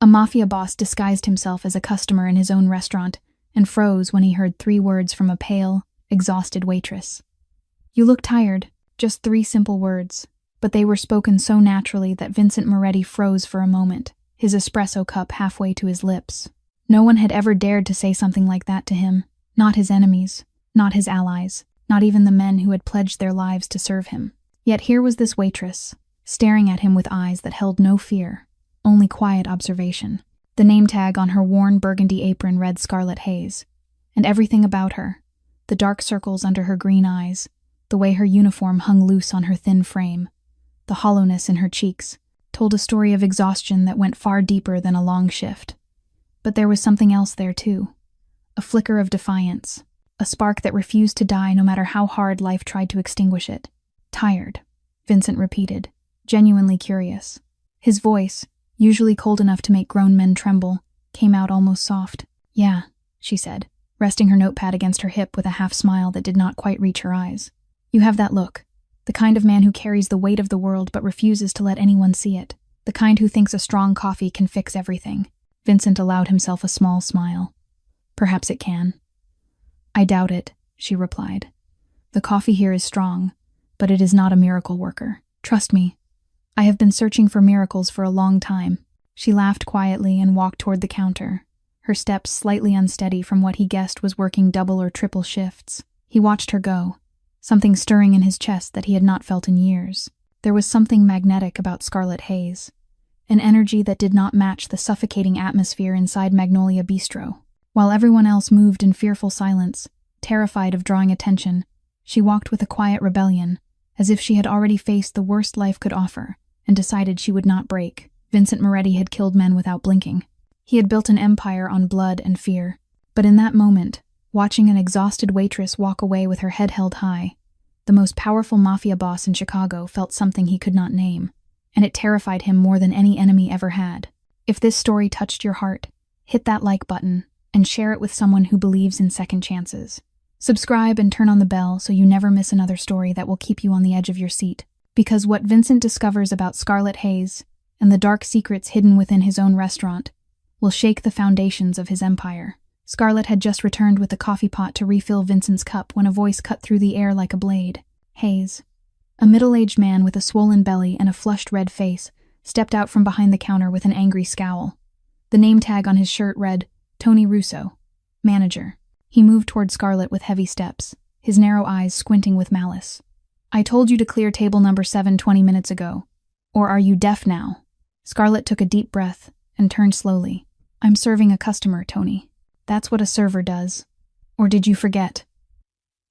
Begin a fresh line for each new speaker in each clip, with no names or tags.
A mafia boss disguised himself as a customer in his own restaurant and froze when he heard 3 words from a pale, exhausted waitress. "You look tired," just 3 simple words, but they were spoken so naturally that Vincent Moretti froze for a moment, his espresso cup halfway to his lips. No one had ever dared to say something like that to him, not his enemies, not his allies, not even the men who had pledged their lives to serve him. Yet here was this waitress, staring at him with eyes that held no fear, only quiet observation. The name tag on her worn burgundy apron read Scarlet Hayes, and everything about her, the dark circles under her green eyes, the way her uniform hung loose on her thin frame, the hollowness in her cheeks, told a story of exhaustion that went far deeper than a long shift. But there was something else there too, a flicker of defiance, a spark that refused to die no matter how hard life tried to extinguish it. "Tired," Vincent repeated, genuinely curious. His voice, usually cold enough to make grown men tremble, came out almost soft. "Yeah," she said, resting her notepad against her hip with a half-smile that did not quite reach her eyes. "You have that look. The kind of man who carries the weight of the world but refuses to let anyone see it. The kind who thinks a strong coffee can fix everything." Vincent allowed himself a small smile. "Perhaps it can." "I doubt it," she replied. "The coffee here is strong, but it is not a miracle worker. Trust me. I have been searching for miracles for a long time." She laughed quietly and walked toward the counter, her steps slightly unsteady from what he guessed was working double or triple shifts. He watched her go, something stirring in his chest that he had not felt in years. There was something magnetic about Scarlet Hayes, an energy that did not match the suffocating atmosphere inside Magnolia Bistro. While everyone else moved in fearful silence, terrified of drawing attention, she walked with a quiet rebellion, as if she had already faced the worst life could offer, and decided she would not break. Vincent Moretti had killed men without blinking. He had built an empire on blood and fear. But in that moment, watching an exhausted waitress walk away with her head held high, the most powerful mafia boss in Chicago felt something he could not name, and it terrified him more than any enemy ever had. If this story touched your heart, hit that like button and share it with someone who believes in second chances. Subscribe and turn on the bell so you never miss another story that will keep you on the edge of your seat. Because what Vincent discovers about Scarlet Hayes and the dark secrets hidden within his own restaurant will shake the foundations of his empire. Scarlet had just returned with the coffee pot to refill Vincent's cup when a voice cut through the air like a blade. "Hayes." A middle-aged man with a swollen belly and a flushed red face stepped out from behind the counter with an angry scowl. The name tag on his shirt read, Tony Russo, manager. He moved toward Scarlet with heavy steps, his narrow eyes squinting with malice. "I told you to clear table number 7 20 minutes ago. Or are you deaf now?" Scarlet took a deep breath and turned slowly. "I'm serving a customer, Tony. That's what a server does. Or did you forget?"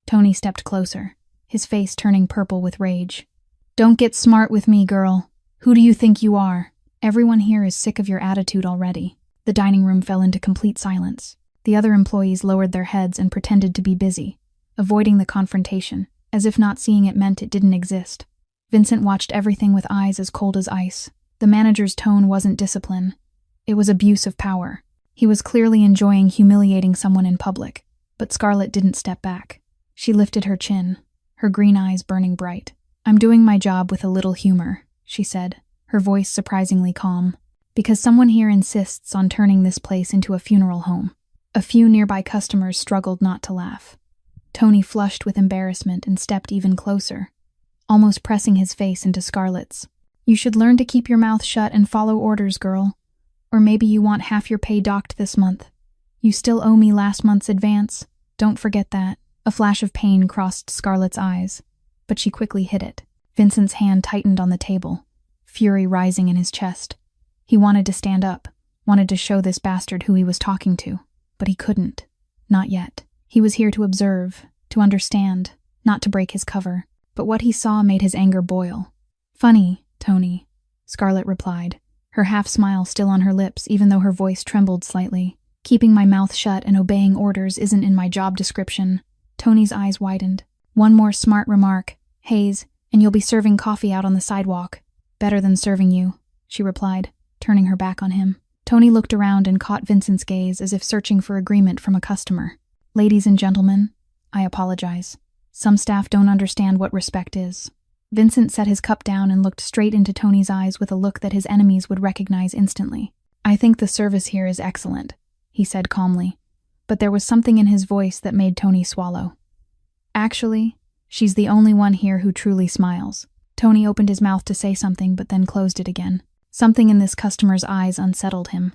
Tony stepped closer, his face turning purple with rage. "Don't get smart with me, girl. Who do you think you are? Everyone here is sick of your attitude already." The dining room fell into complete silence. The other employees lowered their heads and pretended to be busy, avoiding the confrontation, as if not seeing it meant it didn't exist. Vincent watched everything with eyes as cold as ice. The manager's tone wasn't discipline. It was abuse of power. He was clearly enjoying humiliating someone in public, but Scarlet didn't step back. She lifted her chin, her green eyes burning bright. "I'm doing my job with a little humor," she said, her voice surprisingly calm, "because someone here insists on turning this place into a funeral home." A few nearby customers struggled not to laugh. Tony flushed with embarrassment and stepped even closer, almost pressing his face into Scarlet's. "You should learn to keep your mouth shut and follow orders, girl. Or maybe you want half your pay docked this month. You still owe me last month's advance. Don't forget that." A flash of pain crossed Scarlet's eyes, but she quickly hid it. Vincent's hand tightened on the table, fury rising in his chest. He wanted to stand up, wanted to show this bastard who he was talking to, but he couldn't. Not yet. He was here to observe, to understand, not to break his cover. But what he saw made his anger boil. "Funny, Tony," Scarlet replied, her half-smile still on her lips even though her voice trembled slightly. "Keeping my mouth shut and obeying orders isn't in my job description." Tony's eyes widened. "One more smart remark, Hayes, and you'll be serving coffee out on the sidewalk." "Better than serving you," she replied, turning her back on him. Tony looked around and caught Vincent's gaze as if searching for agreement from a customer. "Ladies and gentlemen, I apologize. Some staff don't understand what respect is." Vincent set his cup down and looked straight into Tony's eyes with a look that his enemies would recognize instantly. I think the service here is excellent, he said calmly, but there was something in his voice that made Tony swallow. Actually, she's the only one here who truly smiles. Tony opened his mouth to say something but then closed it again. Something in this customer's eyes unsettled him,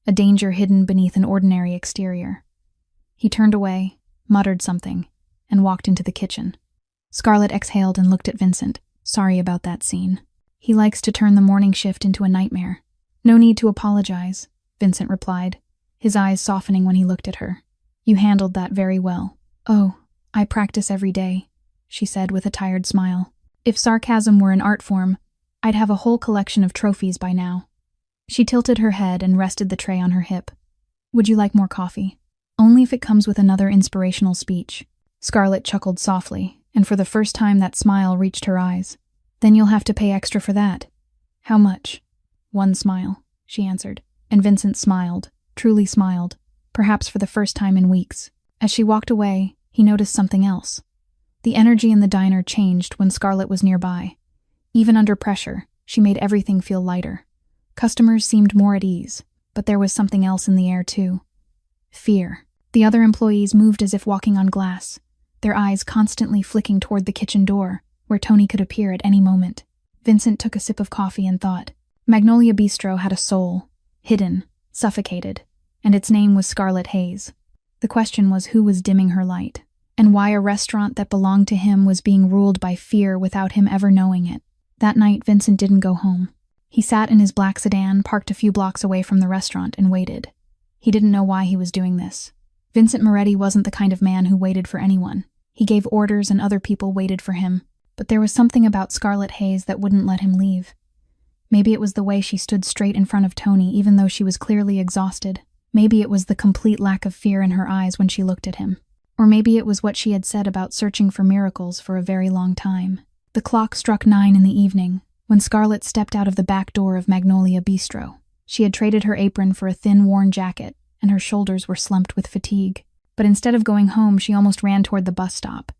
a danger hidden beneath an ordinary exterior. He turned away, muttered something, and walked into the kitchen. Scarlett exhaled and looked at Vincent. Sorry about that scene. He likes to turn the morning shift into a nightmare. No need to apologize, Vincent replied, his eyes softening when he looked at her. You handled that very well. Oh, I practice every day, she said with a tired smile. If sarcasm were an art form, I'd have a whole collection of trophies by now. She tilted her head and rested the tray on her hip. Would you like more coffee? Only if it comes with another inspirational speech. Scarlett chuckled softly, and for the first time that smile reached her eyes. Then you'll have to pay extra for that. How much? One smile, she answered, and Vincent smiled, truly smiled, perhaps for the first time in weeks. As she walked away, he noticed something else. The energy in the diner changed when Scarlett was nearby. Even under pressure, she made everything feel lighter. Customers seemed more at ease, but there was something else in the air too. Fear. The other employees moved as if walking on glass, their eyes constantly flicking toward the kitchen door, where Tony could appear at any moment. Vincent took a sip of coffee and thought. Magnolia Bistro had a soul, hidden, suffocated, and its name was Scarlett Hayes. The question was who was dimming her light, and why a restaurant that belonged to him was being ruled by fear without him ever knowing it. That night, Vincent didn't go home. He sat in his black sedan, parked a few blocks away from the restaurant, and waited. He didn't know why he was doing this. Vincent Moretti wasn't the kind of man who waited for anyone. He gave orders and other people waited for him, but there was something about Scarlett Hayes that wouldn't let him leave. Maybe it was the way she stood straight in front of Tony even though she was clearly exhausted. Maybe it was the complete lack of fear in her eyes when she looked at him. Or maybe it was what she had said about searching for miracles for a very long time. The clock struck 9 in the evening when Scarlett stepped out of the back door of Magnolia Bistro. She had traded her apron for a thin, worn jacket, and her shoulders were slumped with fatigue. But instead of going home, she almost ran toward the bus stop.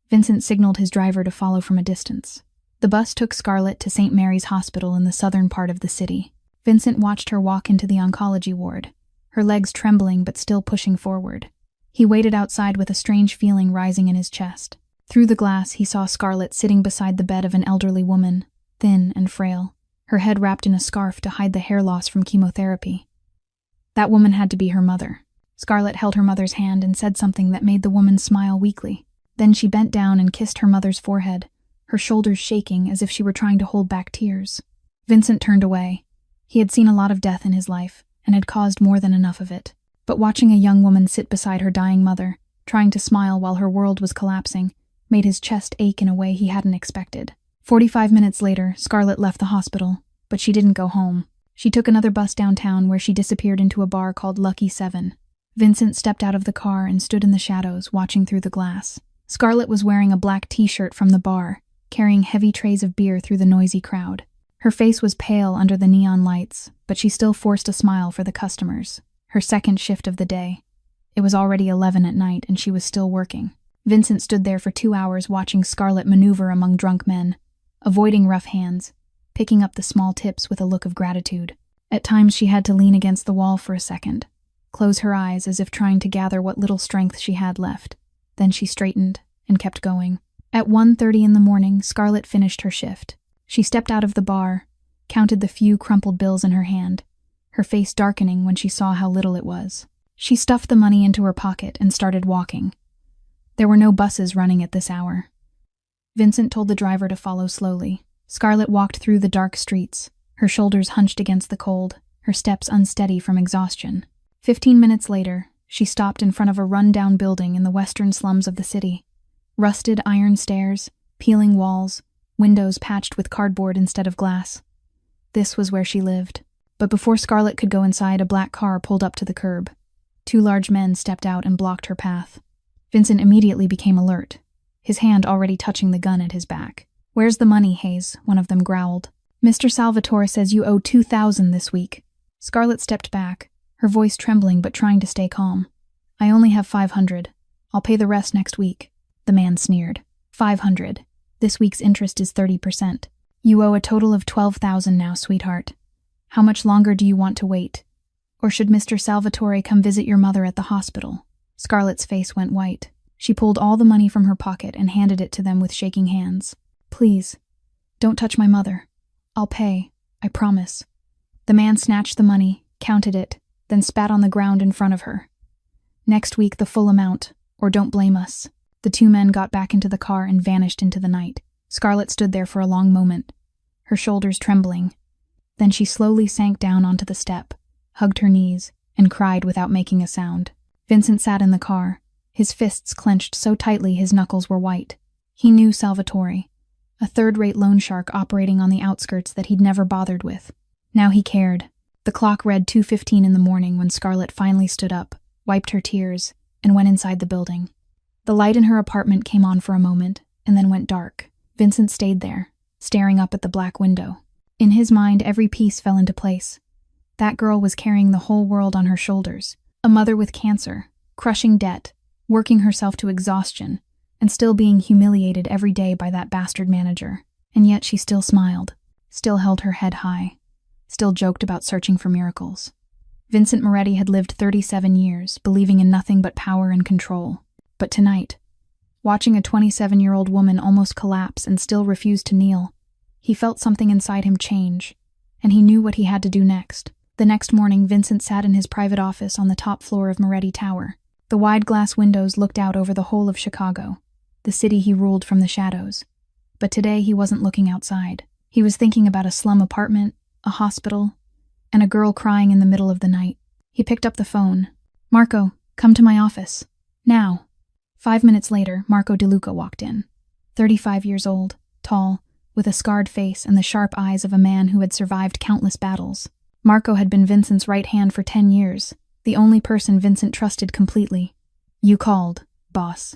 Vincent signaled his driver to follow from a distance. The bus took Scarlett to St. Mary's Hospital in the southern part of the city. Vincent watched her walk into the oncology ward, her legs trembling but still pushing forward. He waited outside with a strange feeling rising in his chest. Through the glass, he saw Scarlett sitting beside the bed of an elderly woman, thin and frail, her head wrapped in a scarf to hide the hair loss from chemotherapy. That woman had to be her mother. Scarlett held her mother's hand and said something that made the woman smile weakly. Then she bent down and kissed her mother's forehead, her shoulders shaking as if she were trying to hold back tears. Vincent turned away. He had seen a lot of death in his life, and had caused more than enough of it. But watching a young woman sit beside her dying mother, trying to smile while her world was collapsing, made his chest ache in a way he hadn't expected. 45 minutes later, Scarlett left the hospital, but she didn't go home. She took another bus downtown where she disappeared into a bar called Lucky 7. Vincent stepped out of the car and stood in the shadows, watching through the glass. Scarlett was wearing a black t-shirt from the bar, carrying heavy trays of beer through the noisy crowd. Her face was pale under the neon lights, but she still forced a smile for the customers. Her second shift of the day. It was already 11 at night, and she was still working. Vincent stood there for 2 hours watching Scarlett maneuver among drunk men, avoiding rough hands, picking up the small tips with a look of gratitude. At times she had to lean against the wall for a second, close her eyes as if trying to gather what little strength she had left. Then she straightened and kept going. At 1:30 in the morning, Scarlett finished her shift. She stepped out of the bar, counted the few crumpled bills in her hand, her face darkening when she saw how little it was. She stuffed the money into her pocket and started walking. There were no buses running at this hour. Vincent told the driver to follow slowly. Scarlett walked through the dark streets, her shoulders hunched against the cold, her steps unsteady from exhaustion. 15 minutes later, she stopped in front of a run-down building in the western slums of the city. Rusted iron stairs, peeling walls, windows patched with cardboard instead of glass. This was where she lived. But before Scarlett could go inside, a black car pulled up to the curb. 2 large men stepped out and blocked her path. Vincent immediately became alert, his hand already touching the gun at his back. "Where's the money, Hayes?" one of them growled. "Mr. Salvatore says you owe $2,000 this week." Scarlett stepped back, her voice trembling but trying to stay calm. "I only have $500. I'll pay the rest next week." The man sneered. $500. This week's interest is 30%. You owe a total of $12,000 now, sweetheart. How much longer do you want to wait? Or should Mr. Salvatore come visit your mother at the hospital? Scarlett's face went white. She pulled all the money from her pocket and handed it to them with shaking hands. Please, don't touch my mother. I'll pay, I promise. The man snatched the money, counted it, then spat on the ground in front of her. Next week, the full amount, or don't blame us. The two men got back into the car and vanished into the night. Scarlett stood there for a long moment, her shoulders trembling. Then she slowly sank down onto the step, hugged her knees, and cried without making a sound. Vincent sat in the car, his fists clenched so tightly his knuckles were white. He knew Salvatore, a third-rate loan shark operating on the outskirts that he'd never bothered with. Now he cared. The clock read 2:15 in the morning when Scarlett finally stood up, wiped her tears, and went inside the building. The light in her apartment came on for a moment, and then went dark. Vincent stayed there, staring up at the black window. In his mind, every piece fell into place. That girl was carrying the whole world on her shoulders. A mother with cancer, crushing debt, working herself to exhaustion, and still being humiliated every day by that bastard manager. And yet she still smiled, still held her head high, still joked about searching for miracles. Vincent Moretti had lived 37 years, believing in nothing but power and control. But tonight, watching a 27-year-old woman almost collapse and still refuse to kneel, he felt something inside him change, and he knew what he had to do next. The next morning, Vincent sat in his private office on the top floor of Moretti Tower. The wide glass windows looked out over the whole of Chicago, the city he ruled from the shadows. But today he wasn't looking outside. He was thinking about a slum apartment, a hospital, and a girl crying in the middle of the night. He picked up the phone. Marco, come to my office. Now. 5 minutes later, Marco DeLuca walked in. 35 years old, tall, with a scarred face and the sharp eyes of a man who had survived countless battles. Marco had been Vincent's right hand for 10 years, the only person Vincent trusted completely. You called, boss.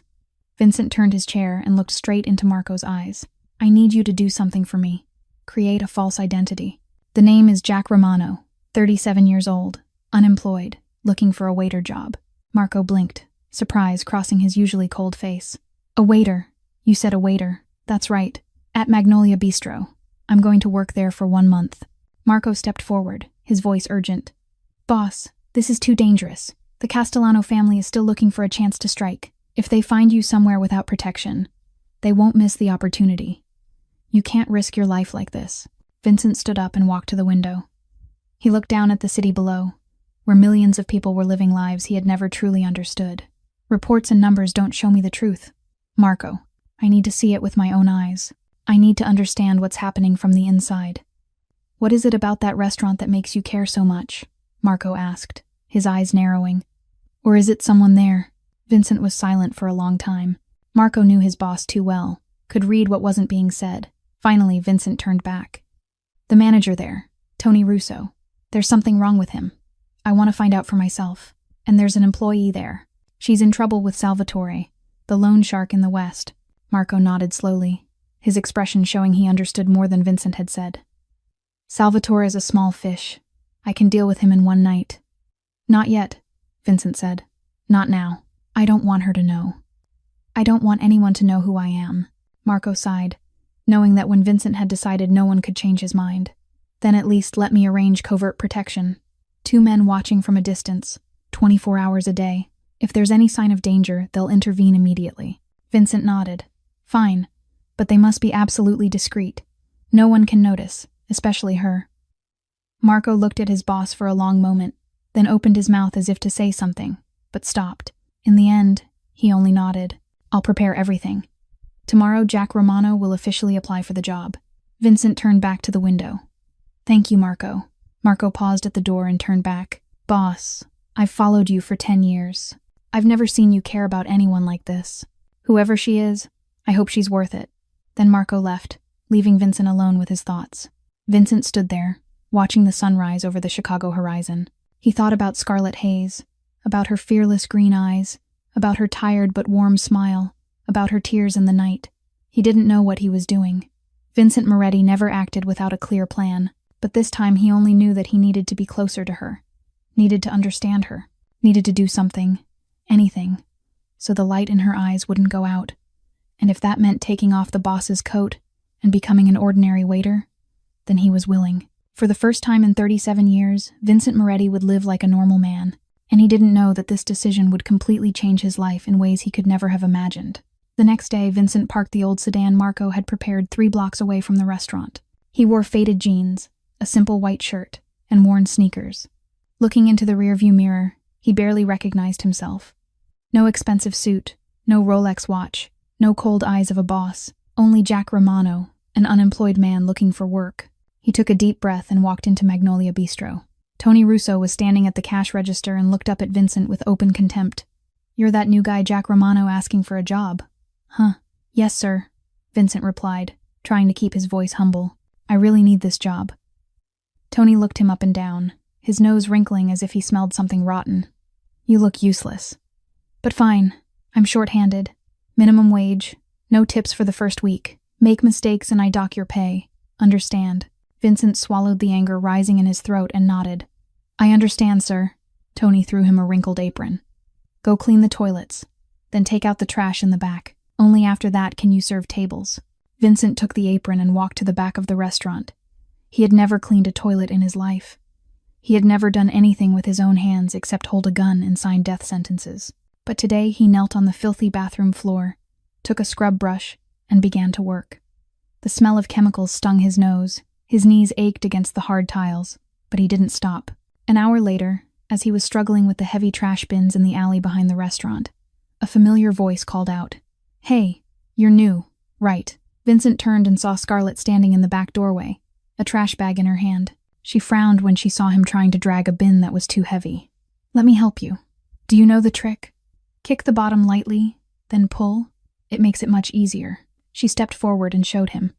Vincent turned his chair and looked straight into Marco's eyes. I need you to do something for me. Create a false identity. The name is Jack Romano, 37 years old, unemployed, looking for a waiter job. Marco blinked, surprise crossing his usually cold face. A waiter. You said a waiter. That's right. At Magnolia Bistro. I'm going to work there for 1 month. Marco stepped forward, his voice urgent. Boss, this is too dangerous. The Castellano family is still looking for a chance to strike. If they find you somewhere without protection, they won't miss the opportunity. You can't risk your life like this. Vincent stood up and walked to the window. He looked down at the city below, where millions of people were living lives he had never truly understood. Reports and numbers don't show me the truth. Marco, I need to see it with my own eyes. I need to understand what's happening from the inside. What is it about that restaurant that makes you care so much? Marco asked, his eyes narrowing. Or is it someone there? Vincent was silent for a long time. Marco knew his boss too well, could read what wasn't being said. Finally, Vincent turned back. The manager there, Tony Russo. There's something wrong with him. I want to find out for myself. And there's an employee there. She's in trouble with Salvatore, the loan shark in the West. Marco nodded slowly, his expression showing he understood more than Vincent had said. Salvatore is a small fish. I can deal with him in 1 night. Not yet, Vincent said. Not now. I don't want her to know. I don't want anyone to know who I am. Marco sighed, knowing that when Vincent had decided no one could change his mind. Then at least let me arrange covert protection. 2 men watching from a distance, 24 hours a day. If there's any sign of danger, they'll intervene immediately. Vincent nodded. Fine, but they must be absolutely discreet. No one can notice, especially her. Marco looked at his boss for a long moment, then opened his mouth as if to say something, but stopped. In the end, he only nodded. I'll prepare everything. Tomorrow, Jack Romano will officially apply for the job. Vincent turned back to the window. Thank you, Marco. Marco paused at the door and turned back. Boss, I've followed you for 10 years. I've never seen you care about anyone like this. Whoever she is, I hope she's worth it. Then Marco left, leaving Vincent alone with his thoughts. Vincent stood there, watching the sunrise over the Chicago horizon. He thought about Scarlett Hayes, about her fearless green eyes, about her tired but warm smile, about her tears in the night. He didn't know what he was doing. Vincent Moretti never acted without a clear plan, but this time he only knew that he needed to be closer to her, needed to understand her, needed to do something, anything, so the light in her eyes wouldn't go out. And if that meant taking off the boss's coat and becoming an ordinary waiter, then he was willing. For the first time in 37 years, Vincent Moretti would live like a normal man, and he didn't know that this decision would completely change his life in ways he could never have imagined. The next day, Vincent parked the old sedan Marco had prepared 3 blocks away from the restaurant. He wore faded jeans, a simple white shirt, and worn sneakers. Looking into the rearview mirror, he barely recognized himself. No expensive suit, no Rolex watch, no cold eyes of a boss, only Jack Romano, an unemployed man looking for work. He took a deep breath and walked into Magnolia Bistro. Tony Russo was standing at the cash register and looked up at Vincent with open contempt. "You're that new guy Jack Romano asking for a job." "Huh. Yes, sir," Vincent replied, trying to keep his voice humble. "I really need this job." Tony looked him up and down, his nose wrinkling as if he smelled something rotten. "You look useless." "But fine. I'm short-handed. Minimum wage. No tips for the first week. Make mistakes and I dock your pay. Understand?" Vincent swallowed the anger rising in his throat and nodded. "I understand, sir." Tony threw him a wrinkled apron. "Go clean the toilets. Then take out the trash in the back. Only after that can you serve tables." Vincent took the apron and walked to the back of the restaurant. He had never cleaned a toilet in his life. He had never done anything with his own hands except hold a gun and sign death sentences. But today he knelt on the filthy bathroom floor, took a scrub brush, and began to work. The smell of chemicals stung his nose. His knees ached against the hard tiles, but he didn't stop. An hour later, as he was struggling with the heavy trash bins in the alley behind the restaurant, a familiar voice called out, "Hey, you're new, right?" Vincent turned and saw Scarlett standing in the back doorway, a trash bag in her hand. She frowned when she saw him trying to drag a bin that was too heavy. "Let me help you. Do you know the trick? Kick the bottom lightly, then pull. It makes it much easier." She stepped forward and showed him.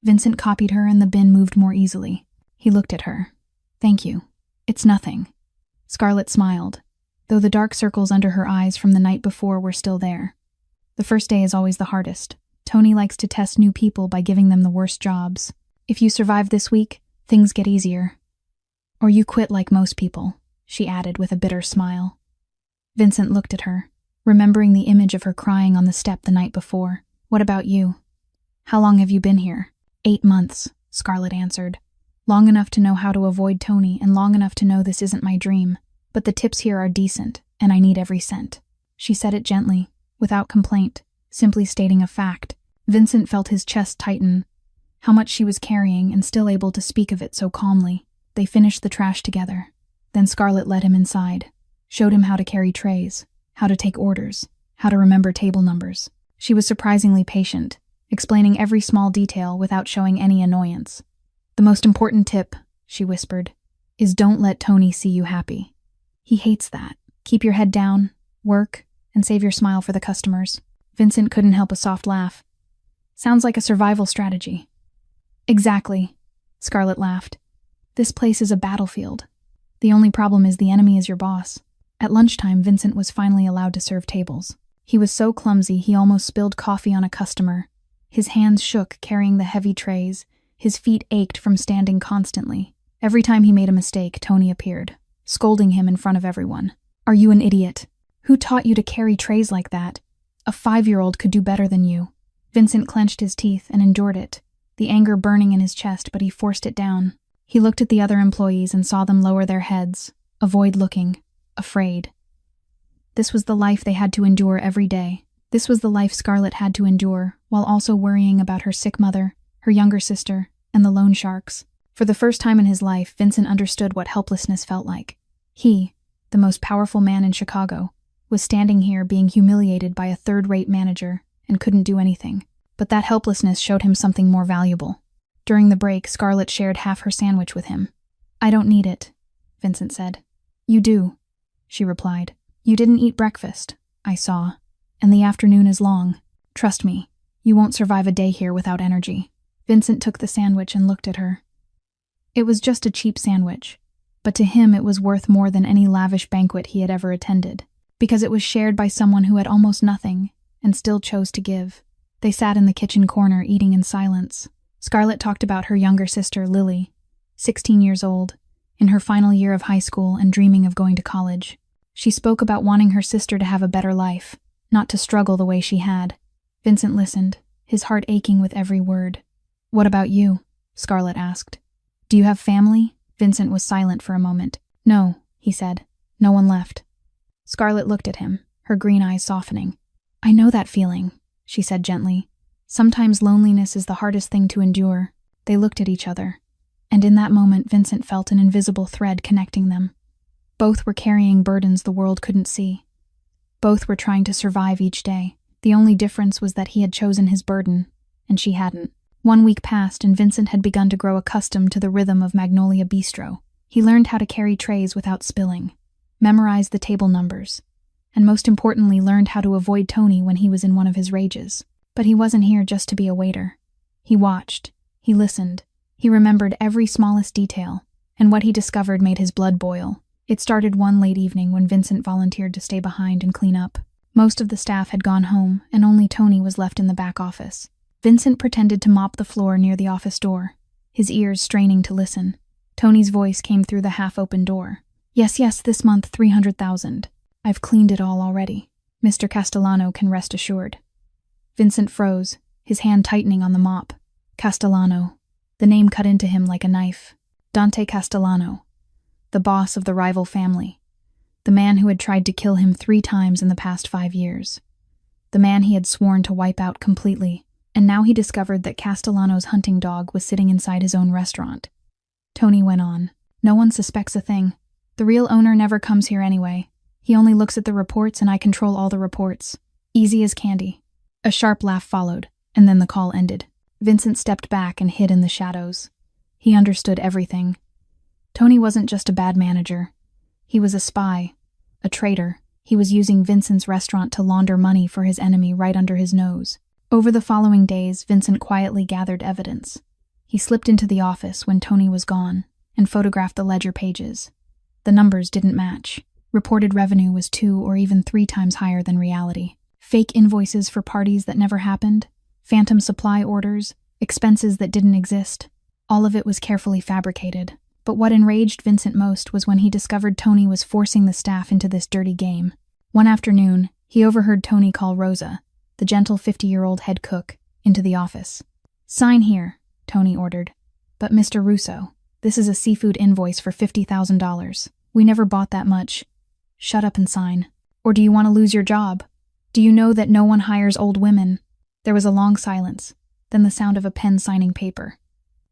Vincent copied her and the bin moved more easily. He looked at her. "Thank you. It's nothing." Scarlett smiled, though the dark circles under her eyes from the night before were still there. The first day is always the hardest. Tony likes to test new people by giving them the worst jobs. If you survive this week, things get easier. Or you quit like most people, she added with a bitter smile. Vincent looked at her, remembering the image of her crying on the step the night before. "What about you? How long have you been here?" 8 months, Scarlett answered. "Long enough to know how to avoid Tony and long enough to know this isn't my dream. But the tips here are decent, and I need every cent." She said it gently, without complaint, simply stating a fact. Vincent felt his chest tighten. How much she was carrying and still able to speak of it so calmly. They finished the trash together. Then Scarlett led him inside, showed him how to carry trays, how to take orders, how to remember table numbers. She was surprisingly patient, explaining every small detail without showing any annoyance. "The most important tip," she whispered, "is don't let Tony see you happy. He hates that. Keep your head down, work, and save your smile for the customers." Vincent couldn't help a soft laugh. "Sounds like a survival strategy." "Exactly," Scarlett laughed. "This place is a battlefield. The only problem is the enemy is your boss." At lunchtime, Vincent was finally allowed to serve tables. He was so clumsy he almost spilled coffee on a customer. His hands shook carrying the heavy trays. His feet ached from standing constantly. Every time he made a mistake, Tony appeared, scolding him in front of everyone. "Are you an idiot? Who taught you to carry trays like that? A 5-year-old could do better than you." Vincent clenched his teeth and endured it, the anger burning in his chest, but he forced it down. He looked at the other employees and saw them lower their heads, avoid looking, afraid. This was the life they had to endure every day. This was the life Scarlett had to endure, while also worrying about her sick mother, her younger sister, and the loan sharks. For the first time in his life, Vincent understood what helplessness felt like. He, the most powerful man in Chicago, was standing here being humiliated by a third-rate manager and couldn't do anything. But that helplessness showed him something more valuable. During the break, Scarlett shared half her sandwich with him. "I don't need it," Vincent said. "You do," she replied. "You didn't eat breakfast, I saw, and the afternoon is long. Trust me, you won't survive a day here without energy." Vincent took the sandwich and looked at her. It was just a cheap sandwich, but to him it was worth more than any lavish banquet he had ever attended, because it was shared by someone who had almost nothing and still chose to give. They sat in the kitchen corner eating in silence. Scarlett talked about her younger sister, Lily, 16 years old, in her final year of high school and dreaming of going to college. She spoke about wanting her sister to have a better life, not to struggle the way she had. Vincent listened, his heart aching with every word. "What about you?" Scarlett asked. Do you have family? Vincent was silent for a moment. No, he said. No one left. Scarlett looked at him, her green eyes softening. I know that feeling, she said gently. Sometimes loneliness is the hardest thing to endure. They looked at each other, and in that moment Vincent felt an invisible thread connecting them. Both were carrying burdens the world couldn't see. Both were trying to survive each day. The only difference was that he had chosen his burden, and she hadn't. 1 week passed, and Vincent had begun to grow accustomed to the rhythm of Magnolia Bistro. He learned how to carry trays without spilling, memorized the table numbers, and most importantly learned how to avoid Tony when he was in one of his rages. But he wasn't here just to be a waiter. He watched, he listened, he remembered every smallest detail, and what he discovered made his blood boil. It started one late evening when Vincent volunteered to stay behind and clean up. Most of the staff had gone home, and only Tony was left in the back office. Vincent pretended to mop the floor near the office door, his ears straining to listen. Tony's voice came through the half-open door. Yes, this month 300,000. I've cleaned it all already. Mr. Castellano can rest assured. Vincent froze, his hand tightening on the mop. Castellano. The name cut into him like a knife. Dante Castellano. The boss of the rival family. The man who had tried to kill him 3 times in the past 5 years. The man he had sworn to wipe out completely. And now he discovered that Castellano's hunting dog was sitting inside his own restaurant. Tony went on. No one suspects a thing. The real owner never comes here anyway. He only looks at the reports and I control all the reports. Easy as candy. A sharp laugh followed, and then the call ended. Vincent stepped back and hid in the shadows. He understood everything. Tony wasn't just a bad manager. He was a spy, a traitor. He was using Vincent's restaurant to launder money for his enemy right under his nose. Over the following days, Vincent quietly gathered evidence. He slipped into the office when Tony was gone and photographed the ledger pages. The numbers didn't match. Reported revenue was 2 or even 3 times higher than reality. Fake invoices for parties that never happened, phantom supply orders, expenses that didn't exist. All of it was carefully fabricated. But what enraged Vincent most was when he discovered Tony was forcing the staff into this dirty game. One afternoon, he overheard Tony call Rosa, the gentle 50-year-old head cook, into the office. Sign here, Tony ordered. But Mr. Russo, this is a seafood invoice for $50,000. We never bought that much. Shut up and sign. Or do you want to lose your job? Do you know that no one hires old women? There was a long silence, then the sound of a pen signing paper.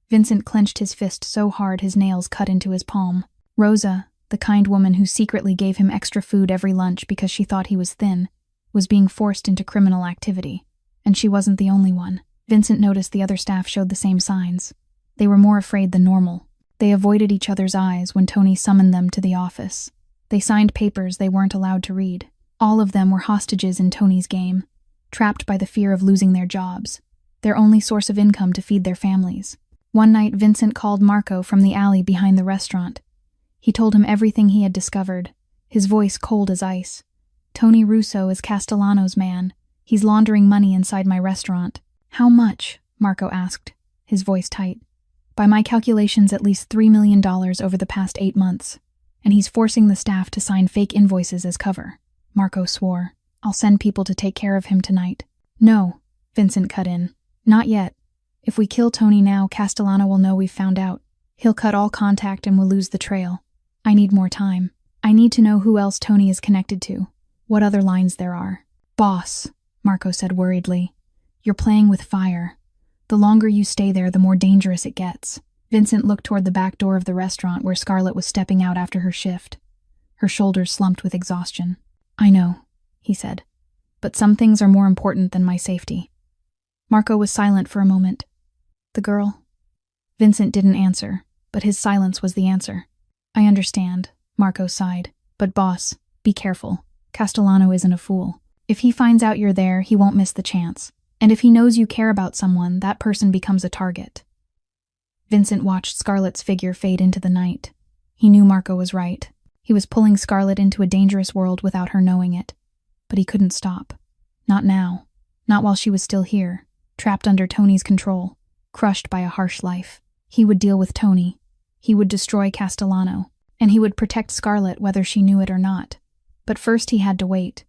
Vincent clenched his fist so hard his nails cut into his palm. Rosa, the kind woman who secretly gave him extra food every lunch because she thought he was thin, was being forced into criminal activity. And she wasn't the only one. Vincent noticed the other staff showed the same signs. They were more afraid than normal. They avoided each other's eyes when Tony summoned them to the office. They signed papers they weren't allowed to read. All of them were hostages in Tony's game, trapped by the fear of losing their jobs, their only source of income to feed their families. One night, Vincent called Marco from the alley behind the restaurant. He told him everything he had discovered, his voice cold as ice. Tony Russo is Castellano's man. He's laundering money inside my restaurant. How much? Marco asked, his voice tight. By my calculations, at least $3 million over the past 8 months. And he's forcing the staff to sign fake invoices as cover. Marco swore. I'll send people to take care of him tonight. No, Vincent cut in. Not yet. If we kill Tony now, Castellano will know we've found out. He'll cut all contact and we'll lose the trail. I need more time. I need to know who else Tony is connected to. What other lines there are. Boss, Marco said worriedly. You're playing with fire. The longer you stay there, the more dangerous it gets. Vincent looked toward the back door of the restaurant where Scarlett was stepping out after her shift. Her shoulders slumped with exhaustion. I know, he said. But some things are more important than my safety. Marco was silent for a moment. The girl? Vincent didn't answer, but his silence was the answer. I understand, Marco sighed. But boss, be careful. Castellano isn't a fool. If he finds out you're there, he won't miss the chance. And if he knows you care about someone, that person becomes a target. Vincent watched Scarlett's figure fade into the night. He knew Marco was right. He was pulling Scarlett into a dangerous world without her knowing it. But he couldn't stop. Not now. Not while she was still here, trapped under Tony's control, crushed by a harsh life. He would deal with Tony. He would destroy Castellano. And he would protect Scarlett whether she knew it or not. But first he had to wait.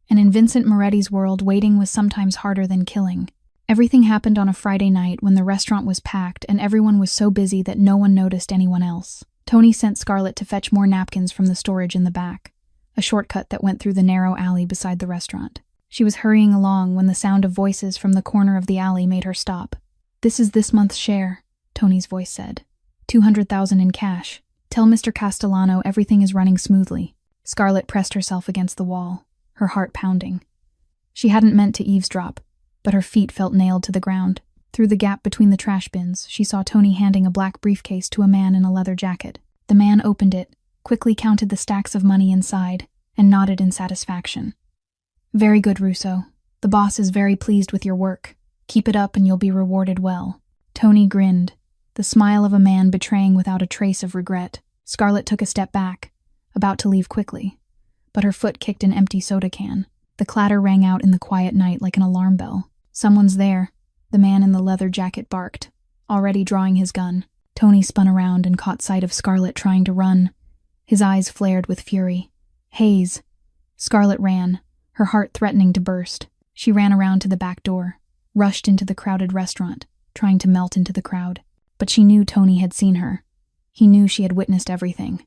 And in Vincent Moretti's world, waiting was sometimes harder than killing. Everything happened on a Friday night when the restaurant was packed and everyone was so busy that no one noticed anyone else. Tony sent Scarlett to fetch more napkins from the storage in the back, a shortcut that went through the narrow alley beside the restaurant. She was hurrying along when the sound of voices from the corner of the alley made her stop. "This is this month's share," Tony's voice said. 200,000 in cash. Tell Mr. Castellano everything is running smoothly." Scarlett pressed herself against the wall, her heart pounding. She hadn't meant to eavesdrop, but her feet felt nailed to the ground. Through the gap between the trash bins, she saw Tony handing a black briefcase to a man in a leather jacket. The man opened it, quickly counted the stacks of money inside, and nodded in satisfaction. "Very good, Russo. The boss is very pleased with your work. Keep it up and you'll be rewarded well." Tony grinned, the smile of a man betraying without a trace of regret. Scarlett took a step back, about to leave quickly, but her foot kicked an empty soda can. The clatter rang out in the quiet night like an alarm bell. "Someone's there," the man in the leather jacket barked, already drawing his gun. Tony spun around and caught sight of Scarlett trying to run. His eyes flared with fury. "Hayes!" Scarlett ran, her heart threatening to burst. She ran around to the back door, rushed into the crowded restaurant, trying to melt into the crowd. But she knew Tony had seen her. He knew she had witnessed everything.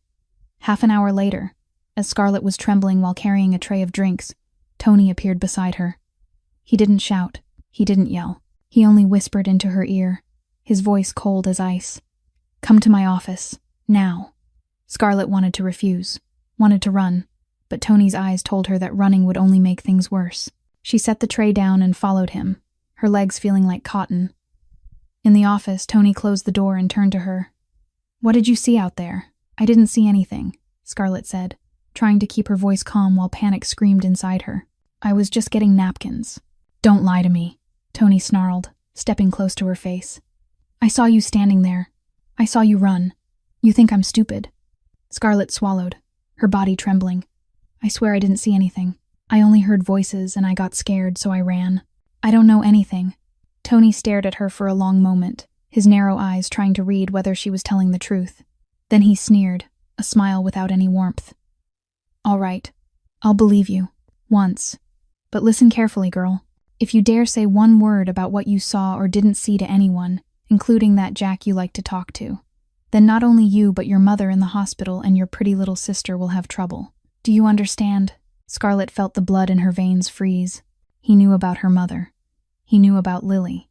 Half an hour later, as Scarlett was trembling while carrying a tray of drinks, Tony appeared beside her. He didn't shout. He didn't yell. He only whispered into her ear, his voice cold as ice. "Come to my office. Now." Scarlett wanted to refuse, wanted to run, but Tony's eyes told her that running would only make things worse. She set the tray down and followed him, her legs feeling like cotton. In the office, Tony closed the door and turned to her. "What did you see out there?" "I didn't see anything," Scarlett said, trying to keep her voice calm while panic screamed inside her. "I was just getting napkins." "Don't lie to me," Tony snarled, stepping close to her face. "I saw you standing there. I saw you run. You think I'm stupid?" Scarlett swallowed, her body trembling. "I swear I didn't see anything. I only heard voices and I got scared, so I ran. I don't know anything." Tony stared at her for a long moment, his narrow eyes trying to read whether she was telling the truth. Then he sneered, a smile without any warmth. "All right, I'll believe you. Once. But listen carefully, girl. If you dare say one word about what you saw or didn't see to anyone, including that Jack you like to talk to, then not only you but your mother in the hospital and your pretty little sister will have trouble. Do you understand?" Scarlett felt the blood in her veins freeze. He knew about her mother. He knew about Lily.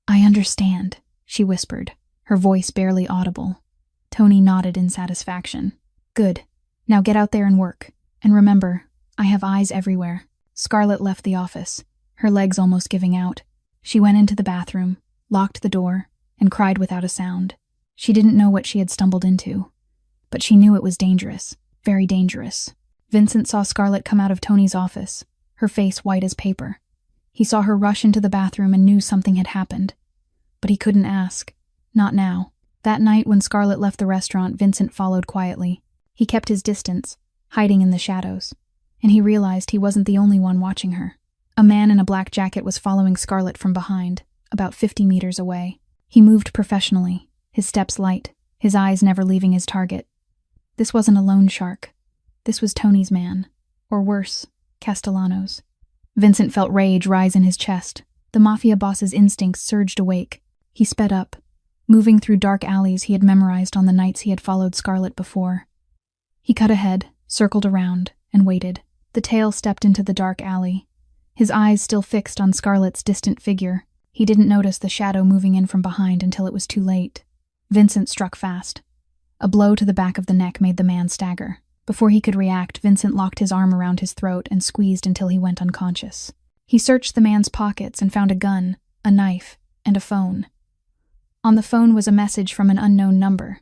"I understand," she whispered, her voice barely audible. Tony nodded in satisfaction. "Good. Now get out there and work. And remember, I have eyes everywhere." Scarlett left the office, her legs almost giving out. She went into the bathroom, locked the door, and cried without a sound. She didn't know what she had stumbled into, but she knew it was dangerous, very dangerous. Vincent saw Scarlett come out of Tony's office, her face white as paper. He saw her rush into the bathroom and knew something had happened. But he couldn't ask. Not now. That night when Scarlett left the restaurant, Vincent followed quietly. He kept his distance, hiding in the shadows, and he realized he wasn't the only one watching her. A man in a black jacket was following Scarlett from behind, about 50 meters away. He moved professionally, his steps light, his eyes never leaving his target. This wasn't a loan shark. This was Tony's man, or worse, Castellano's. Vincent felt rage rise in his chest. The Mafia boss's instincts surged awake. He sped up, moving through dark alleys he had memorized on the nights he had followed Scarlett before. He cut ahead, circled around, and waited. The tail stepped into the dark alley. His eyes still fixed on Scarlett's distant figure. He didn't notice the shadow moving in from behind until it was too late. Vincent struck fast. A blow to the back of the neck made the man stagger. Before he could react, Vincent locked his arm around his throat and squeezed until he went unconscious. He searched the man's pockets and found a gun, a knife, and a phone. On the phone was a message from an unknown number.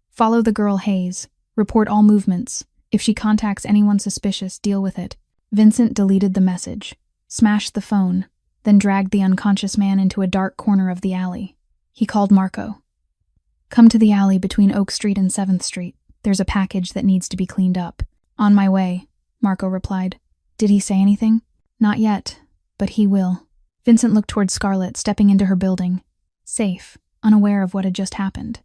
"Follow the girl Hayes. Report all movements. If she contacts anyone suspicious, deal with it." Vincent deleted the message, smashed the phone, then dragged the unconscious man into a dark corner of the alley. He called Marco. "Come to the alley between Oak Street and 7th Street. There's a package that needs to be cleaned up." "On my way," Marco replied. "Did he say anything?" "Not yet, but he will." Vincent looked toward Scarlett, stepping into her building, safe, unaware of what had just happened.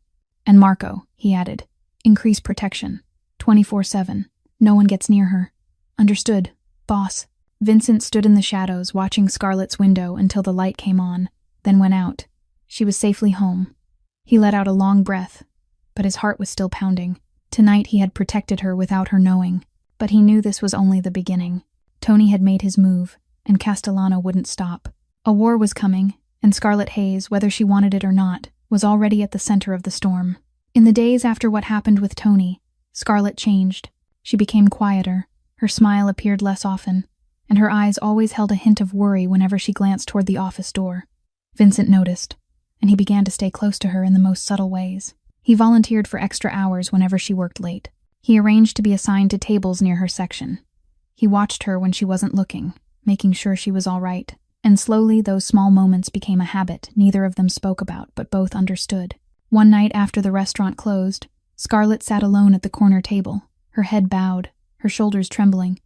"And Marco," he added, "increase protection, 24/7. No one gets near her." "Understood, boss." Vincent stood in the shadows watching Scarlett's window until the light came on, then went out. She was safely home. He let out a long breath, but his heart was still pounding. Tonight he had protected her without her knowing, but he knew this was only the beginning. Tony had made his move, and Castellano wouldn't stop. A war was coming, and Scarlett Hayes, whether she wanted it or not, was already at the center of the storm. In the days after what happened with Tony, Scarlett changed. She became quieter, her smile appeared less often, and her eyes always held a hint of worry whenever she glanced toward the office door. Vincent noticed, and he began to stay close to her in the most subtle ways. He volunteered for extra hours whenever she worked late. He arranged to be assigned to tables near her section. He watched her when she wasn't looking, making sure she was all right. And slowly those small moments became a habit neither of them spoke about, but both understood. One night after the restaurant closed, Scarlett sat alone at the corner table, her head bowed, her shoulders trembling.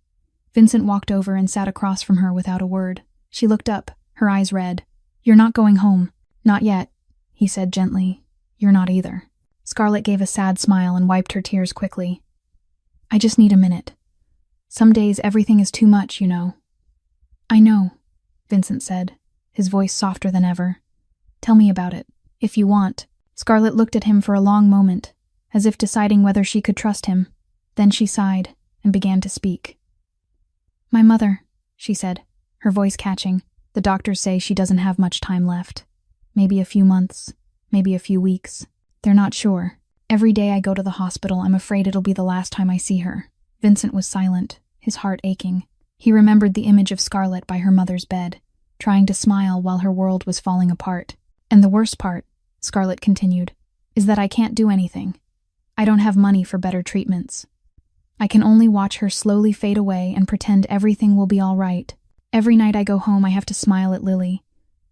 Vincent walked over and sat across from her without a word. She looked up, her eyes red. "You're not going home." "Not yet," he said gently. "You're not either." Scarlett gave a sad smile and wiped her tears quickly. "I just need a minute. Some days everything is too much, you know." "I know," Vincent said, his voice softer than ever. "Tell me about it, if you want." Scarlett looked at him for a long moment, as if deciding whether she could trust him. Then she sighed and began to speak. "My mother," she said, her voice catching. "The doctors say she doesn't have much time left. Maybe a few months, maybe a few weeks. They're not sure. Every day I go to the hospital, I'm afraid it'll be the last time I see her." Vincent was silent, his heart aching. He remembered the image of Scarlett by her mother's bed, trying to smile while her world was falling apart. "And the worst part," Scarlett continued, "is that I can't do anything. I don't have money for better treatments. I can only watch her slowly fade away and pretend everything will be all right. Every night I go home I have to smile at Lily,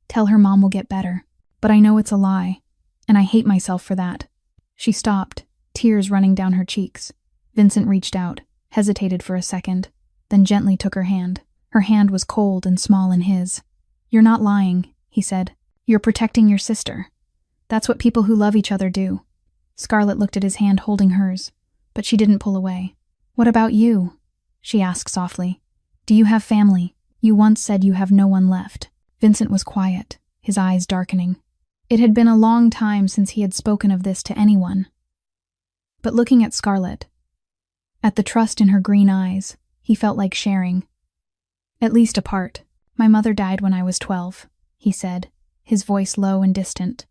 tell her mom will get better. But I know it's a lie, and I hate myself for that." She stopped, tears running down her cheeks. Vincent reached out, hesitated for a second, then gently took her hand. Her hand was cold and small in his. "You're not lying," he said. "You're protecting your sister. That's what people who love each other do." Scarlett looked at his hand holding hers, but she didn't pull away. "What about you?" she asked softly. "Do you have family? You once said you have no one left." Vincent was quiet, his eyes darkening. It had been a long time since he had spoken of this to anyone. But looking at Scarlett, at the trust in her green eyes, he felt like sharing. "At least a part. My mother died when I was 12, he said, his voice low and distant.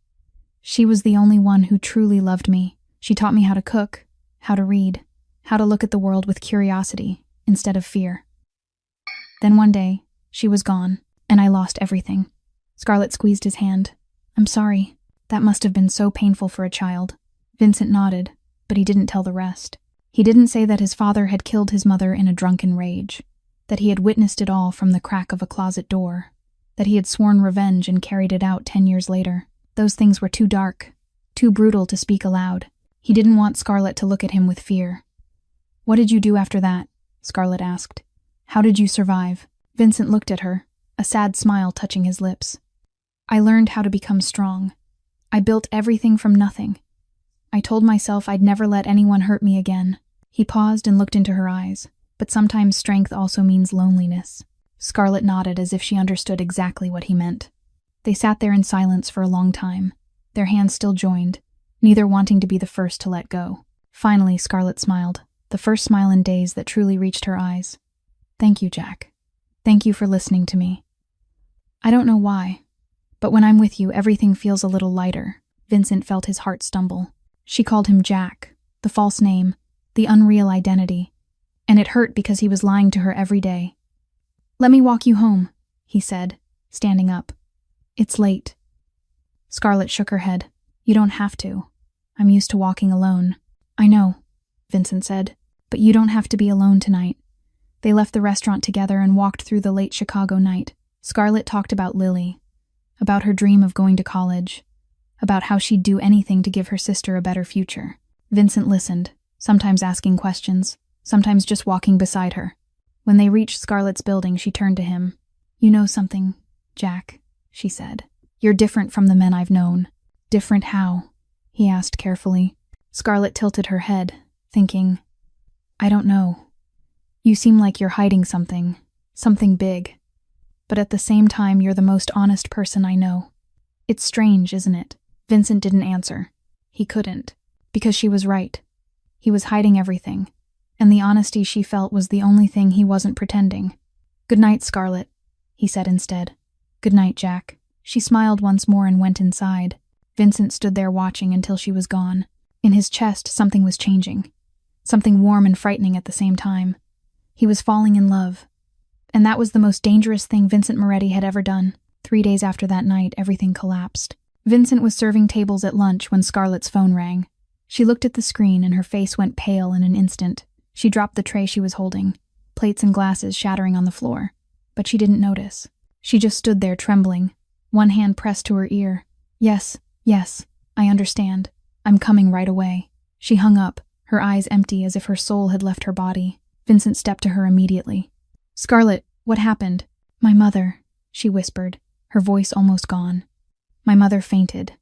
"She was the only one who truly loved me. She taught me how to cook, how to read, how to look at the world with curiosity instead of fear. Then one day, she was gone, and I lost everything." Scarlett squeezed his hand. "I'm sorry. That must have been so painful for a child." Vincent nodded, but he didn't tell the rest. He didn't say that his father had killed his mother in a drunken rage, that he had witnessed it all from the crack of a closet door, that he had sworn revenge and carried it out 10 years later. Those things were too dark, too brutal to speak aloud. He didn't want Scarlett to look at him with fear. "What did you do after that?" Scarlett asked. "How did you survive?" Vincent looked at her, a sad smile touching his lips. "I learned how to become strong. I built everything from nothing. I told myself I'd never let anyone hurt me again." He paused and looked into her eyes. "But sometimes strength also means loneliness." Scarlett nodded as if she understood exactly what he meant. They sat there in silence for a long time, their hands still joined, neither wanting to be the first to let go. Finally, Scarlett smiled, the first smile in days that truly reached her eyes. "Thank you, Jack. Thank you for listening to me. I don't know why, but when I'm with you, everything feels a little lighter." Vincent felt his heart stumble. She called him Jack, the false name, the unreal identity, and it hurt because he was lying to her every day. "Let me walk you home," he said, standing up. "It's late." Scarlett shook her head. "You don't have to. I'm used to walking alone." "I know," Vincent said, "but you don't have to be alone tonight." They left the restaurant together and walked through the late Chicago night. Scarlett talked about Lily, about her dream of going to college, about how she'd do anything to give her sister a better future. Vincent listened, sometimes asking questions, sometimes just walking beside her. When they reached Scarlett's building, she turned to him. "You know something, Jack," she said. "You're different from the men I've known." "Different how?" he asked carefully. Scarlett tilted her head, thinking, "I don't know. You seem like you're hiding something, Something big. But at the same time, you're the most honest person I know. It's strange, isn't it? Vincent didn't answer. He couldn't. Because she was right. He was hiding everything. And the honesty she felt was the only thing he wasn't pretending. "Good night, Scarlett," he said instead. "Good night, Jack." She smiled once more and went inside. Vincent stood there watching until she was gone. In his chest, something was changing. Something warm and frightening at the same time. He was falling in love. And that was the most dangerous thing Vincent Moretti had ever done. 3 days after that night, everything collapsed. Vincent was serving tables at lunch when Scarlett's phone rang. She looked at the screen and her face went pale in an instant. She dropped the tray she was holding, plates and glasses shattering on the floor. But she didn't notice. She just stood there trembling, one hand pressed to her ear. Yes, I understand. I'm coming right away." She hung up, her eyes empty as if her soul had left her body. Vincent stepped to her immediately. "Scarlett, what happened?" "My mother," she whispered, her voice almost gone. "My mother fainted.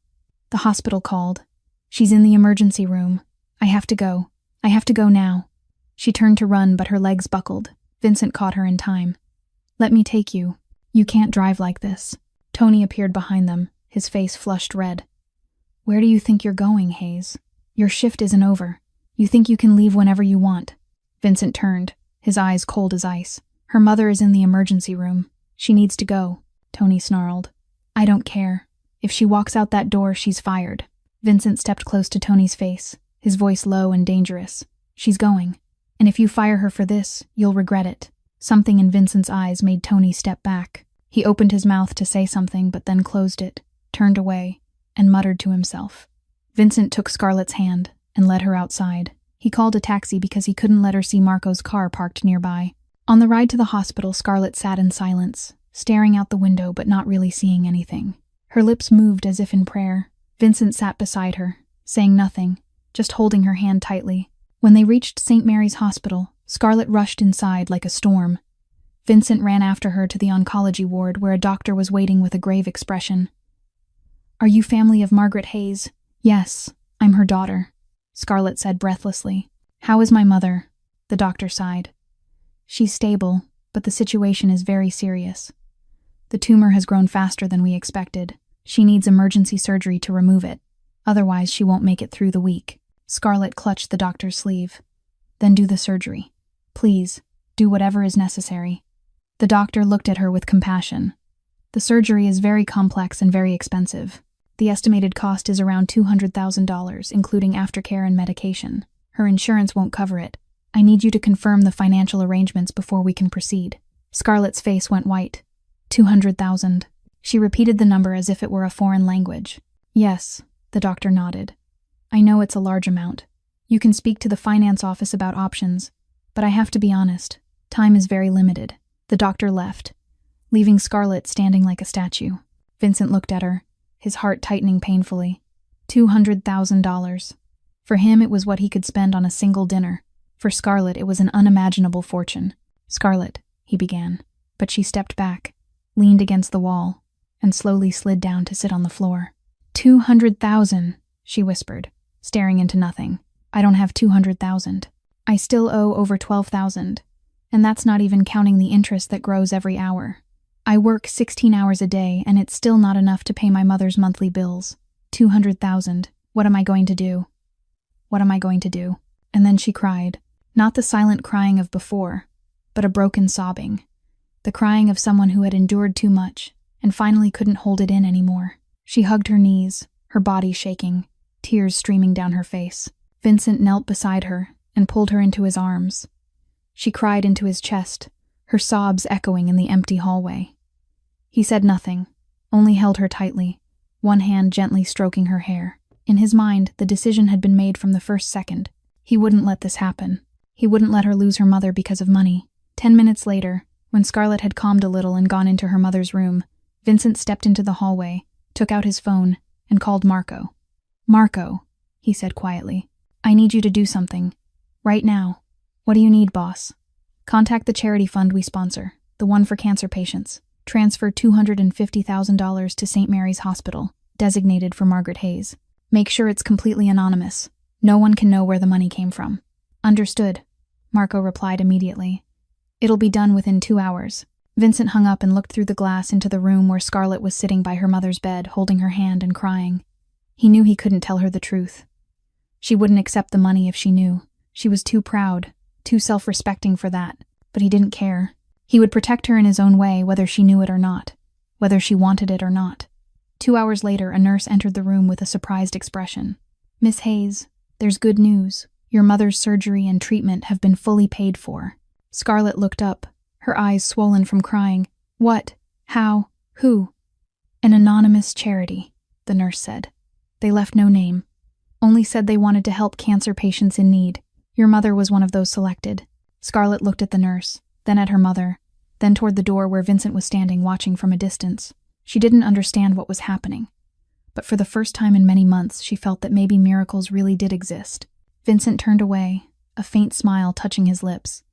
The hospital called. She's in the emergency room. I have to go. I have to go now." She turned to run, but her legs buckled. Vincent caught her in time. "Let me take you. You can't drive like this." Tony appeared behind them, his face flushed red. "Where do you think you're going, Hayes? Your shift isn't over. You think you can leave whenever you want." Vincent turned, his eyes cold as ice. "Her mother is in the emergency room. She needs to go," Tony snarled. "I don't care. If she walks out that door, she's fired." Vincent stepped close to Tony's face, his voice low and dangerous. "She's going. And if you fire her for this, you'll regret it." Something in Vincent's eyes made Tony step back. He opened his mouth to say something, but then closed it, turned away, and muttered to himself. Vincent took Scarlett's hand and led her outside. He called a taxi because he couldn't let her see Marco's car parked nearby. On the ride to the hospital, Scarlett sat in silence, staring out the window but not really seeing anything. Her lips moved as if in prayer. Vincent sat beside her, saying nothing, just holding her hand tightly. When they reached St. Mary's Hospital, Scarlett rushed inside like a storm. Vincent ran after her to the oncology ward where a doctor was waiting with a grave expression. "Are you family of Margaret Hayes?" "Yes, I'm her daughter," Scarlett said breathlessly. "How is my mother?" The doctor sighed. "She's stable, but the situation is very serious. The tumor has grown faster than we expected. She needs emergency surgery to remove it. Otherwise, she won't make it through the week." Scarlett clutched the doctor's sleeve. "Then do the surgery. Please, do whatever is necessary." The doctor looked at her with compassion. "The surgery is very complex and very expensive. The estimated cost is around $200,000, including aftercare and medication. Her insurance won't cover it. I need you to confirm the financial arrangements before we can proceed." Scarlett's face went white. 200,000. She repeated the number as if it were a foreign language. "Yes," the doctor nodded. "I know it's a large amount. You can speak to the finance office about options, but I have to be honest, time is very limited." The doctor left, leaving Scarlett standing like a statue. Vincent looked at her, his heart tightening painfully. $200,000. For him, it was what he could spend on a single dinner. For Scarlett, it was an unimaginable fortune. "Scarlett," he began, but she stepped back, leaned against the wall, and slowly slid down to sit on the floor. 200,000, she whispered, staring into nothing. "I don't have 200,000. I still owe over 12,000, and that's not even counting the interest that grows every hour. I work 16 hours a day, and it's still not enough to pay my mother's monthly bills. 200,000. What am I going to do? What am I going to do?" And then she cried. Not the silent crying of before, but a broken sobbing. The crying of someone who had endured too much and finally couldn't hold it in anymore. She hugged her knees, her body shaking, tears streaming down her face. Vincent knelt beside her and pulled her into his arms. She cried into his chest, her sobs echoing in the empty hallway. He said nothing, only held her tightly, one hand gently stroking her hair. In his mind, the decision had been made from the first second. He wouldn't let this happen. He wouldn't let her lose her mother because of money. 10 minutes later, when Scarlett had calmed a little and gone into her mother's room, Vincent stepped into the hallway, took out his phone, and called Marco. "Marco," he said quietly, "I need you to do something. Right now." "What do you need, boss?" "Contact the charity fund we sponsor, the one for cancer patients. Transfer $250,000 to St. Mary's Hospital, designated for Margaret Hayes. Make sure it's completely anonymous. No one can know where the money came from." "Understood," Marco replied immediately. It'll be done within 2 hours. Vincent hung up and looked through the glass into the room where Scarlett was sitting by her mother's bed, holding her hand and crying. He knew he couldn't tell her the truth. She wouldn't accept the money if she knew. She was too proud, too self-respecting for that, but he didn't care. He would protect her in his own way, whether she knew it or not, whether she wanted it or not. 2 hours later, a nurse entered the room with a surprised expression. "Miss Hayes, there's good news. Your mother's surgery and treatment have been fully paid for." Scarlett looked up, her eyes swollen from crying. "What? How? Who?" "An anonymous charity," the nurse said. "They left no name. Only said they wanted to help cancer patients in need. Your mother was one of those selected." Scarlett looked at the nurse, then at her mother, then toward the door where Vincent was standing watching from a distance. She didn't understand what was happening, but for the first time in many months she felt that maybe miracles really did exist. Vincent turned away, a faint smile touching his lips.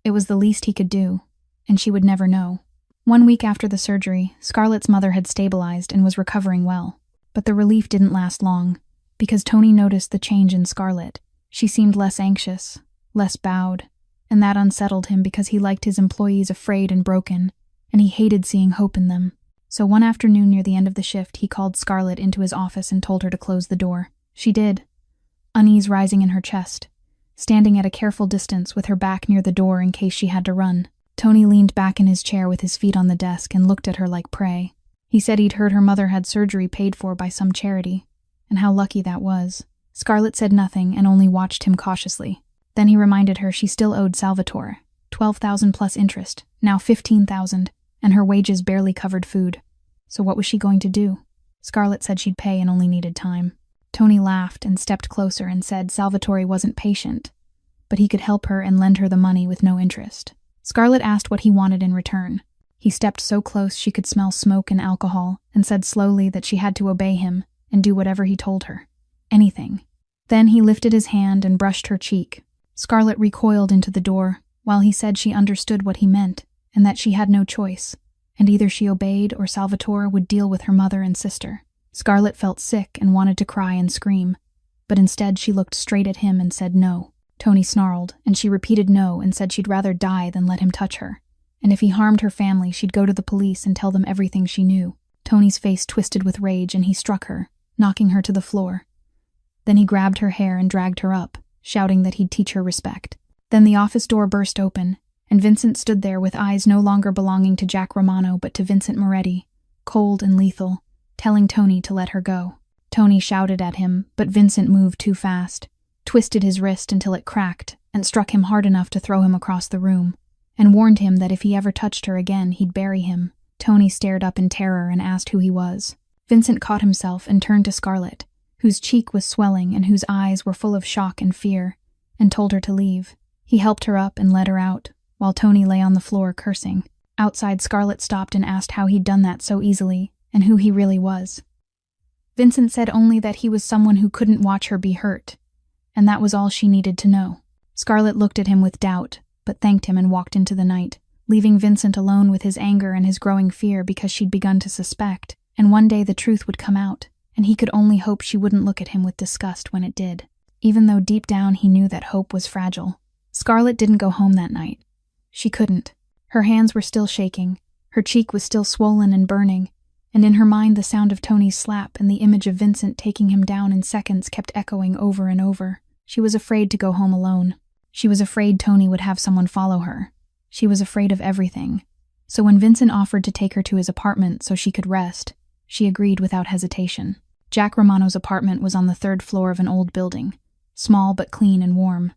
It was the least he could do, and she would never know. 1 week after the surgery, Scarlett's mother had stabilized and was recovering well. But the relief didn't last long, because Tony noticed the change in Scarlett. She seemed less anxious, less bowed, and that unsettled him because he liked his employees afraid and broken, and he hated seeing hope in them. So one afternoon near the end of the shift, he called Scarlett into his office and told her to close the door. She did, unease rising in her chest, standing at a careful distance with her back near the door in case she had to run. Tony leaned back in his chair with his feet on the desk and looked at her like prey. He said he'd heard her mother had surgery paid for by some charity, and how lucky that was. Scarlett said nothing and only watched him cautiously. Then he reminded her she still owed Salvatore, $12,000 plus interest, now $15,000, and her wages barely covered food. So what was she going to do? Scarlett said she'd pay and only needed time. Tony laughed and stepped closer and said Salvatore wasn't patient, but he could help her and lend her the money with no interest. Scarlett asked what he wanted in return. He stepped so close she could smell smoke and alcohol and said slowly that she had to obey him and do whatever he told her. Anything. Then he lifted his hand and brushed her cheek. Scarlett recoiled into the door, while he said she understood what he meant and that she had no choice, and either she obeyed or Salvatore would deal with her mother and sister. Scarlett felt sick and wanted to cry and scream, but instead she looked straight at him and said no. Tony snarled, and she repeated no and said she'd rather die than let him touch her, and if he harmed her family she'd go to the police and tell them everything she knew. Tony's face twisted with rage and he struck her, knocking her to the floor. Then he grabbed her hair and dragged her up, shouting that he'd teach her respect. Then the office door burst open, and Vincent stood there with eyes no longer belonging to Jack Romano but to Vincent Moretti, cold and lethal, telling Tony to let her go. Tony shouted at him, but Vincent moved too fast, twisted his wrist until it cracked, and struck him hard enough to throw him across the room, and warned him that if he ever touched her again, he'd bury him. Tony stared up in terror and asked who he was. Vincent caught himself and turned to Scarlett, whose cheek was swelling and whose eyes were full of shock and fear, and told her to leave. He helped her up and led her out, while Tony lay on the floor cursing. Outside, Scarlett stopped and asked how he'd done that so easily, and who he really was. Vincent said only that he was someone who couldn't watch her be hurt, and that was all she needed to know. Scarlett looked at him with doubt, but thanked him and walked into the night, leaving Vincent alone with his anger and his growing fear because she'd begun to suspect, and one day the truth would come out, and he could only hope she wouldn't look at him with disgust when it did, even though deep down he knew that hope was fragile. Scarlett didn't go home that night. She couldn't. Her hands were still shaking, her cheek was still swollen and burning, and in her mind the sound of Tony's slap and the image of Vincent taking him down in seconds kept echoing over and over. She was afraid to go home alone. She was afraid Tony would have someone follow her. She was afraid of everything. So when Vincent offered to take her to his apartment so she could rest, she agreed without hesitation. Jack Romano's apartment was on the 3rd floor of an old building, small but clean and warm,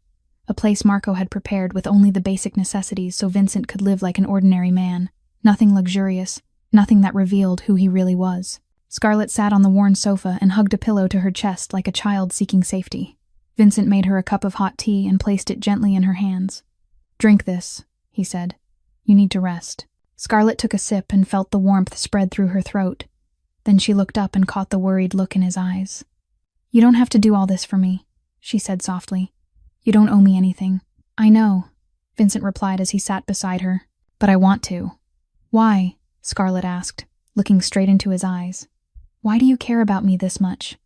a place Marco had prepared with only the basic necessities so Vincent could live like an ordinary man, nothing luxurious, nothing that revealed who he really was. Scarlett sat on the worn sofa and hugged a pillow to her chest like a child seeking safety. Vincent made her a cup of hot tea and placed it gently in her hands. "Drink this," he said. "You need to rest." Scarlett took a sip and felt the warmth spread through her throat. Then she looked up and caught the worried look in his eyes. "You don't have to do all this for me," she said softly. "You don't owe me anything." "I know," Vincent replied as he sat beside her, "but I want to." "Why?" Scarlett asked, looking straight into his eyes. "Why do you care about me this much?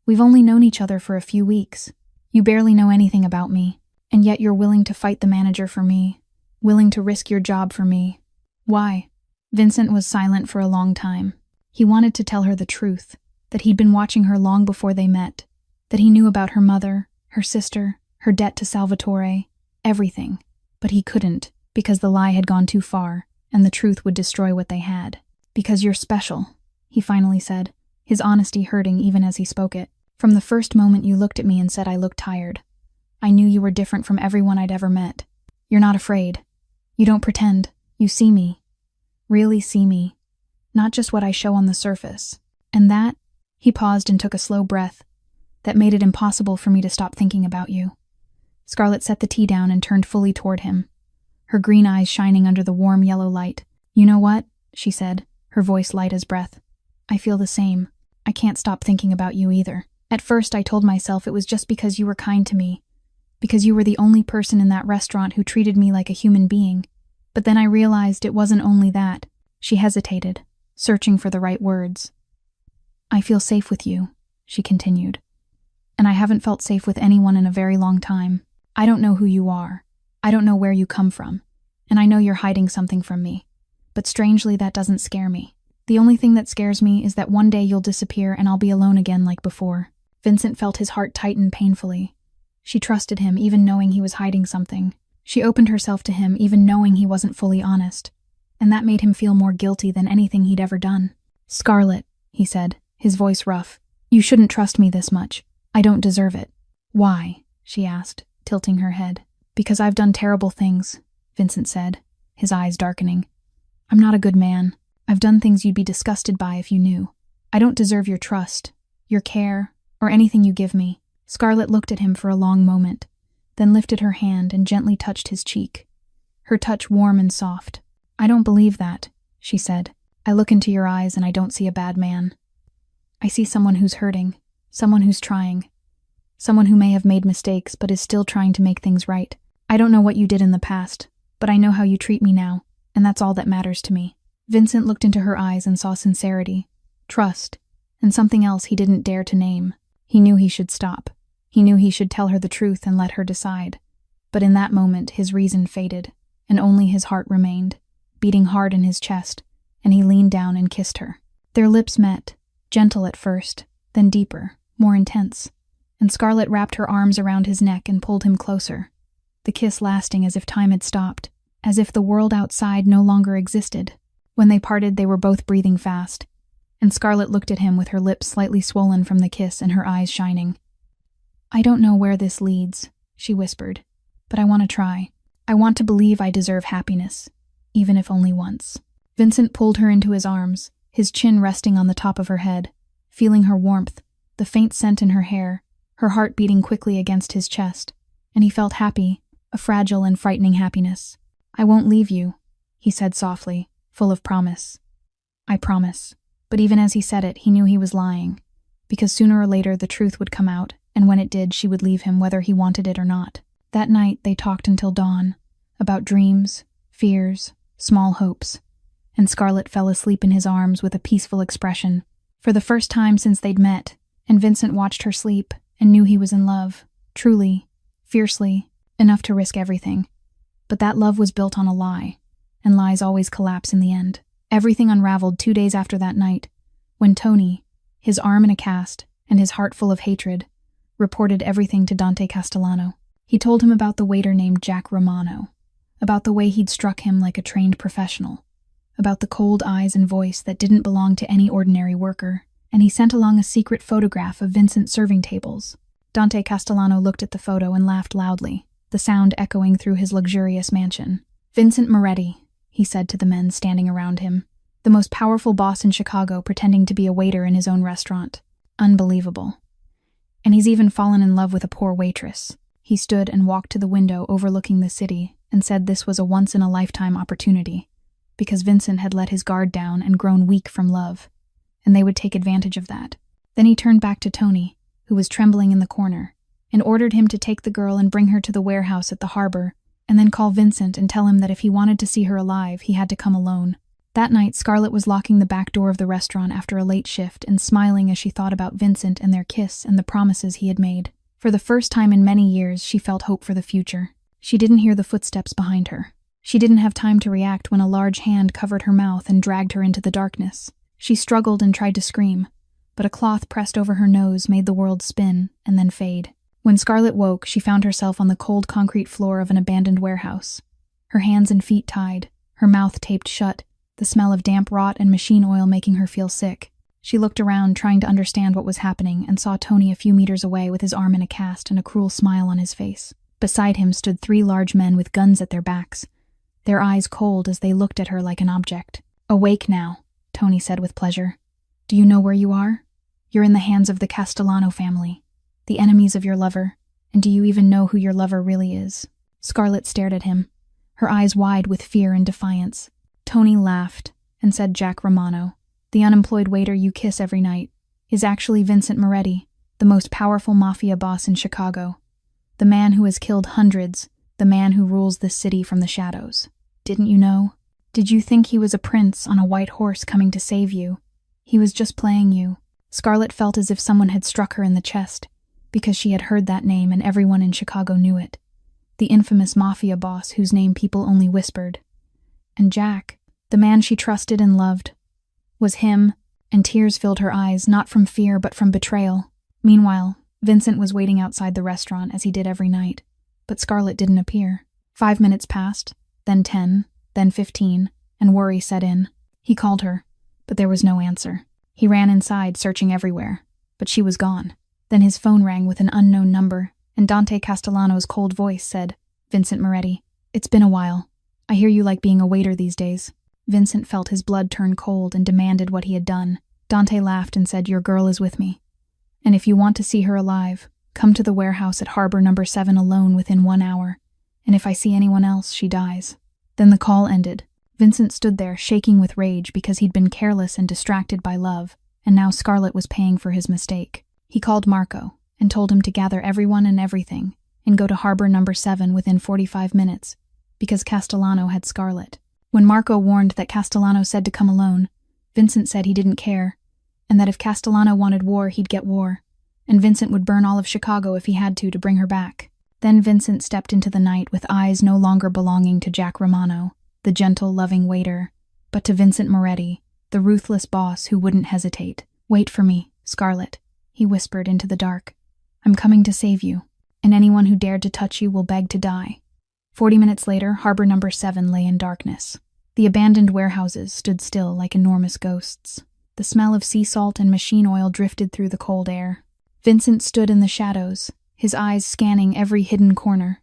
We've only known each other for a few weeks. You barely know anything about me, and yet you're willing to fight the manager for me, willing to risk your job for me. Why? Vincent was silent for a long time. He wanted to tell her the truth, that he'd been watching her long before they met, that he knew about her mother, her sister, her debt to Salvatore, everything. But he couldn't, because the lie had gone too far, and the truth would destroy what they had. Because you're special, he finally said, his honesty hurting even as he spoke it. From the first moment you looked at me and said I looked tired, I knew you were different from everyone I'd ever met. You're not afraid. You don't pretend. You see me. Really see me. Not just what I show on the surface. And that, he paused and took a slow breath, that made it impossible for me to stop thinking about you. Scarlett set the tea down and turned fully toward him, her green eyes shining under the warm yellow light. You know what? She said, her voice light as breath. I feel the same. I can't stop thinking about you either. At first I told myself it was just because you were kind to me, because you were the only person in that restaurant who treated me like a human being. But then I realized it wasn't only that. She hesitated, searching for the right words. I feel safe with you, she continued. And I haven't felt safe with anyone in a very long time. I don't know who you are. I don't know where you come from. And I know you're hiding something from me. But strangely, that doesn't scare me. The only thing that scares me is that one day you'll disappear and I'll be alone again like before. Vincent felt his heart tighten painfully. She trusted him even knowing he was hiding something. She opened herself to him even knowing he wasn't fully honest. And that made him feel more guilty than anything he'd ever done. Scarlett, he said, his voice rough, you shouldn't trust me this much. I don't deserve it. Why? She asked, tilting her head. Because I've done terrible things, Vincent said, his eyes darkening. I'm not a good man. I've done things you'd be disgusted by if you knew. I don't deserve your trust, your care, or anything you give me. Scarlett looked at him for a long moment, then lifted her hand and gently touched his cheek, her touch warm and soft. I don't believe that, she said. I look into your eyes and I don't see a bad man. I see someone who's hurting, someone who's trying, someone who may have made mistakes but is still trying to make things right. I don't know what you did in the past, but I know how you treat me now, and that's all that matters to me. Vincent looked into her eyes and saw sincerity, trust, and something else he didn't dare to name. He knew he should stop. He knew he should tell her the truth and let her decide. But in that moment, his reason faded, and only his heart remained, beating hard in his chest, and he leaned down and kissed her. Their lips met, gentle at first, then deeper, more intense, and Scarlett wrapped her arms around his neck and pulled him closer, the kiss lasting as if time had stopped, as if the world outside no longer existed. When they parted, they were both breathing fast, and Scarlett looked at him with her lips slightly swollen from the kiss and her eyes shining. I don't know where this leads, she whispered, but I want to try. I want to believe I deserve happiness, even if only once. Vincent pulled her into his arms, his chin resting on the top of her head, feeling her warmth, the faint scent in her hair, her heart beating quickly against his chest, and he felt happy, a fragile and frightening happiness. I won't leave you, he said softly, full of promise. I promise. But even as he said it, he knew he was lying, because sooner or later the truth would come out, and when it did, she would leave him whether he wanted it or not. That night they talked until dawn, about dreams, fears, small hopes, and Scarlett fell asleep in his arms with a peaceful expression. For the first time since they'd met, and Vincent watched her sleep and knew he was in love, truly, fiercely, enough to risk everything. But that love was built on a lie, and lies always collapse in the end. Everything unraveled 2 days after that night, when Tony, his arm in a cast and his heart full of hatred, reported everything to Dante Castellano. He told him about the waiter named Jack Romano, about the way he'd struck him like a trained professional, about the cold eyes and voice that didn't belong to any ordinary worker, and he sent along a secret photograph of Vincent's serving tables. Dante Castellano looked at the photo and laughed loudly, the sound echoing through his luxurious mansion. Vincent Moretti, he said to the men standing around him, the most powerful boss in Chicago pretending to be a waiter in his own restaurant. Unbelievable. And he's even fallen in love with a poor waitress. He stood and walked to the window overlooking the city and said this was a once-in-a-lifetime opportunity, because Vincent had let his guard down and grown weak from love, and they would take advantage of that. Then he turned back to Tony, who was trembling in the corner, and ordered him to take the girl and bring her to the warehouse at the harbor, and then call Vincent and tell him that if he wanted to see her alive, he had to come alone. That night, Scarlett was locking the back door of the restaurant after a late shift and smiling as she thought about Vincent and their kiss and the promises he had made. For the first time in many years, she felt hope for the future. She didn't hear the footsteps behind her. She didn't have time to react when a large hand covered her mouth and dragged her into the darkness. She struggled and tried to scream, but a cloth pressed over her nose made the world spin and then fade. When Scarlett woke, she found herself on the cold concrete floor of an abandoned warehouse. Her hands and feet tied, her mouth taped shut, the smell of damp rot and machine oil making her feel sick. She looked around, trying to understand what was happening, and saw Tony a few meters away with his arm in a cast and a cruel smile on his face. Beside him stood 3 large men with guns at their backs, their eyes cold as they looked at her like an object. "Awake now," Tony said with pleasure. "Do you know where you are? You're in the hands of the Castellano family, the enemies of your lover, and do you even know who your lover really is?" Scarlett stared at him, her eyes wide with fear and defiance. Tony laughed and said Jack Romano, the unemployed waiter you kiss every night, is actually Vincent Moretti, the most powerful mafia boss in Chicago. The man who has killed hundreds, the man who rules this city from the shadows. Didn't you know? Did you think he was a prince on a white horse coming to save you? He was just playing you. Scarlett felt as if someone had struck her in the chest, because she had heard that name and everyone in Chicago knew it. The infamous mafia boss whose name people only whispered. And Jack, the man she trusted and loved, was him, and tears filled her eyes, not from fear but from betrayal. Meanwhile, Vincent was waiting outside the restaurant as he did every night, but Scarlett didn't appear. 5 minutes passed, then 10, then 15, and worry set in. He called her, but there was no answer. He ran inside, searching everywhere, but she was gone. Then his phone rang with an unknown number, and Dante Castellano's cold voice said, "Vincent Moretti, it's been a while. I hear you like being a waiter these days." Vincent felt his blood turn cold and demanded what he had done. Dante laughed and said, "Your girl is with me. And if you want to see her alive, come to the warehouse at Harbor number 7 alone within 1 hour. And if I see anyone else, she dies." Then the call ended. Vincent stood there, shaking with rage because he'd been careless and distracted by love, and now Scarlett was paying for his mistake. He called Marco and told him to gather everyone and everything and go to Harbor number 7 within 45 minutes, because Castellano had Scarlett. When Marco warned that Castellano said to come alone, Vincent said he didn't care, and that if Castellano wanted war, he'd get war, and Vincent would burn all of Chicago if he had to bring her back. Then Vincent stepped into the night with eyes no longer belonging to Jack Romano, the gentle, loving waiter, but to Vincent Moretti, the ruthless boss who wouldn't hesitate. "Wait for me, Scarlett," he whispered into the dark. "I'm coming to save you, and anyone who dared to touch you will beg to die." 40 minutes later, Harbor number 7 lay in darkness. The abandoned warehouses stood still like enormous ghosts. The smell of sea salt and machine oil drifted through the cold air. Vincent stood in the shadows, his eyes scanning every hidden corner.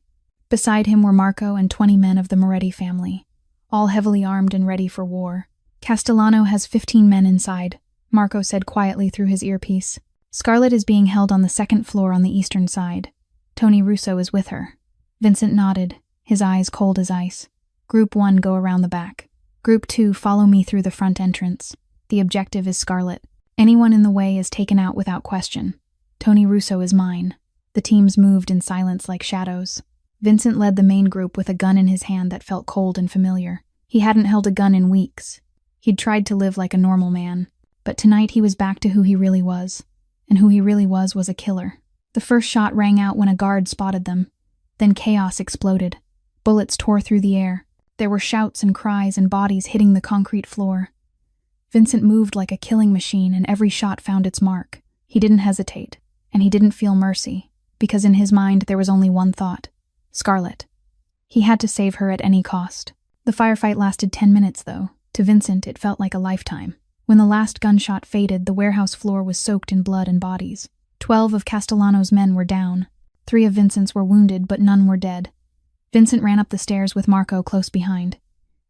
Beside him were Marco and 20 men of the Moretti family, all heavily armed and ready for war. "Castellano has 15 men inside," Marco said quietly through his earpiece. "Scarlett is being held on the 2nd floor on the eastern side. Tony Russo is with her." Vincent nodded, his eyes cold as ice. "Group 1 go around the back. Group 2 follow me through the front entrance. The objective is Scarlett. Anyone in the way is taken out without question. Tony Russo is mine." The teams moved in silence like shadows. Vincent led the main group with a gun in his hand that felt cold and familiar. He hadn't held a gun in weeks. He'd tried to live like a normal man, but tonight he was back to who he really was, and who he really was a killer. The first shot rang out when a guard spotted them. Then chaos exploded. Bullets tore through the air. There were shouts and cries and bodies hitting the concrete floor. Vincent moved like a killing machine, and every shot found its mark. He didn't hesitate, and he didn't feel mercy, because in his mind there was only one thought: Scarlett. He had to save her at any cost. The firefight lasted 10 minutes, though. To Vincent, it felt like a lifetime. When the last gunshot faded, the warehouse floor was soaked in blood and bodies. 12 of Castellano's men were down. 3 of Vincent's were wounded, but none were dead. Vincent ran up the stairs with Marco close behind.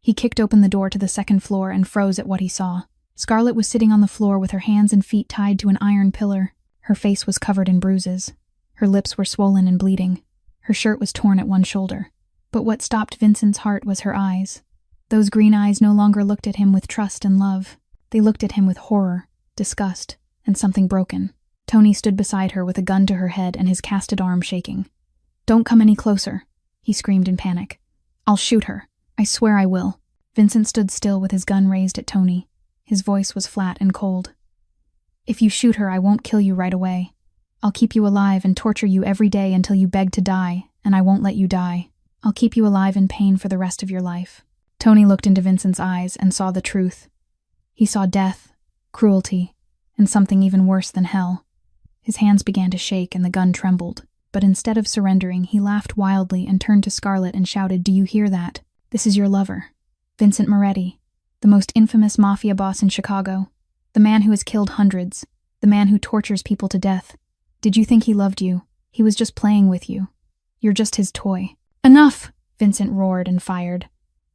He kicked open the door to the 2nd floor and froze at what he saw. Scarlett was sitting on the floor with her hands and feet tied to an iron pillar. Her face was covered in bruises. Her lips were swollen and bleeding. Her shirt was torn at one shoulder. But what stopped Vincent's heart was her eyes. Those green eyes no longer looked at him with trust and love. They looked at him with horror, disgust, and something broken. Tony stood beside her with a gun to her head and his casted arm shaking. "Don't come any closer," he screamed in panic. "I'll shoot her. I swear I will." Vincent stood still with his gun raised at Tony. His voice was flat and cold. "If you shoot her, I won't kill you right away. I'll keep you alive and torture you every day until you beg to die, and I won't let you die." I'll keep you alive in pain for the rest of your life." Tony looked into Vincent's eyes and saw the truth. He saw death, cruelty, and something even worse than hell. His hands began to shake and the gun trembled, but instead of surrendering, he laughed wildly and turned to Scarlett and shouted, "Do you hear that? This is your lover, Vincent Moretti, the most infamous mafia boss in Chicago, the man who has killed hundreds, the man who tortures people to death. Did you think he loved you? He was just playing with you. You're just his toy." "Enough!" Vincent roared and fired.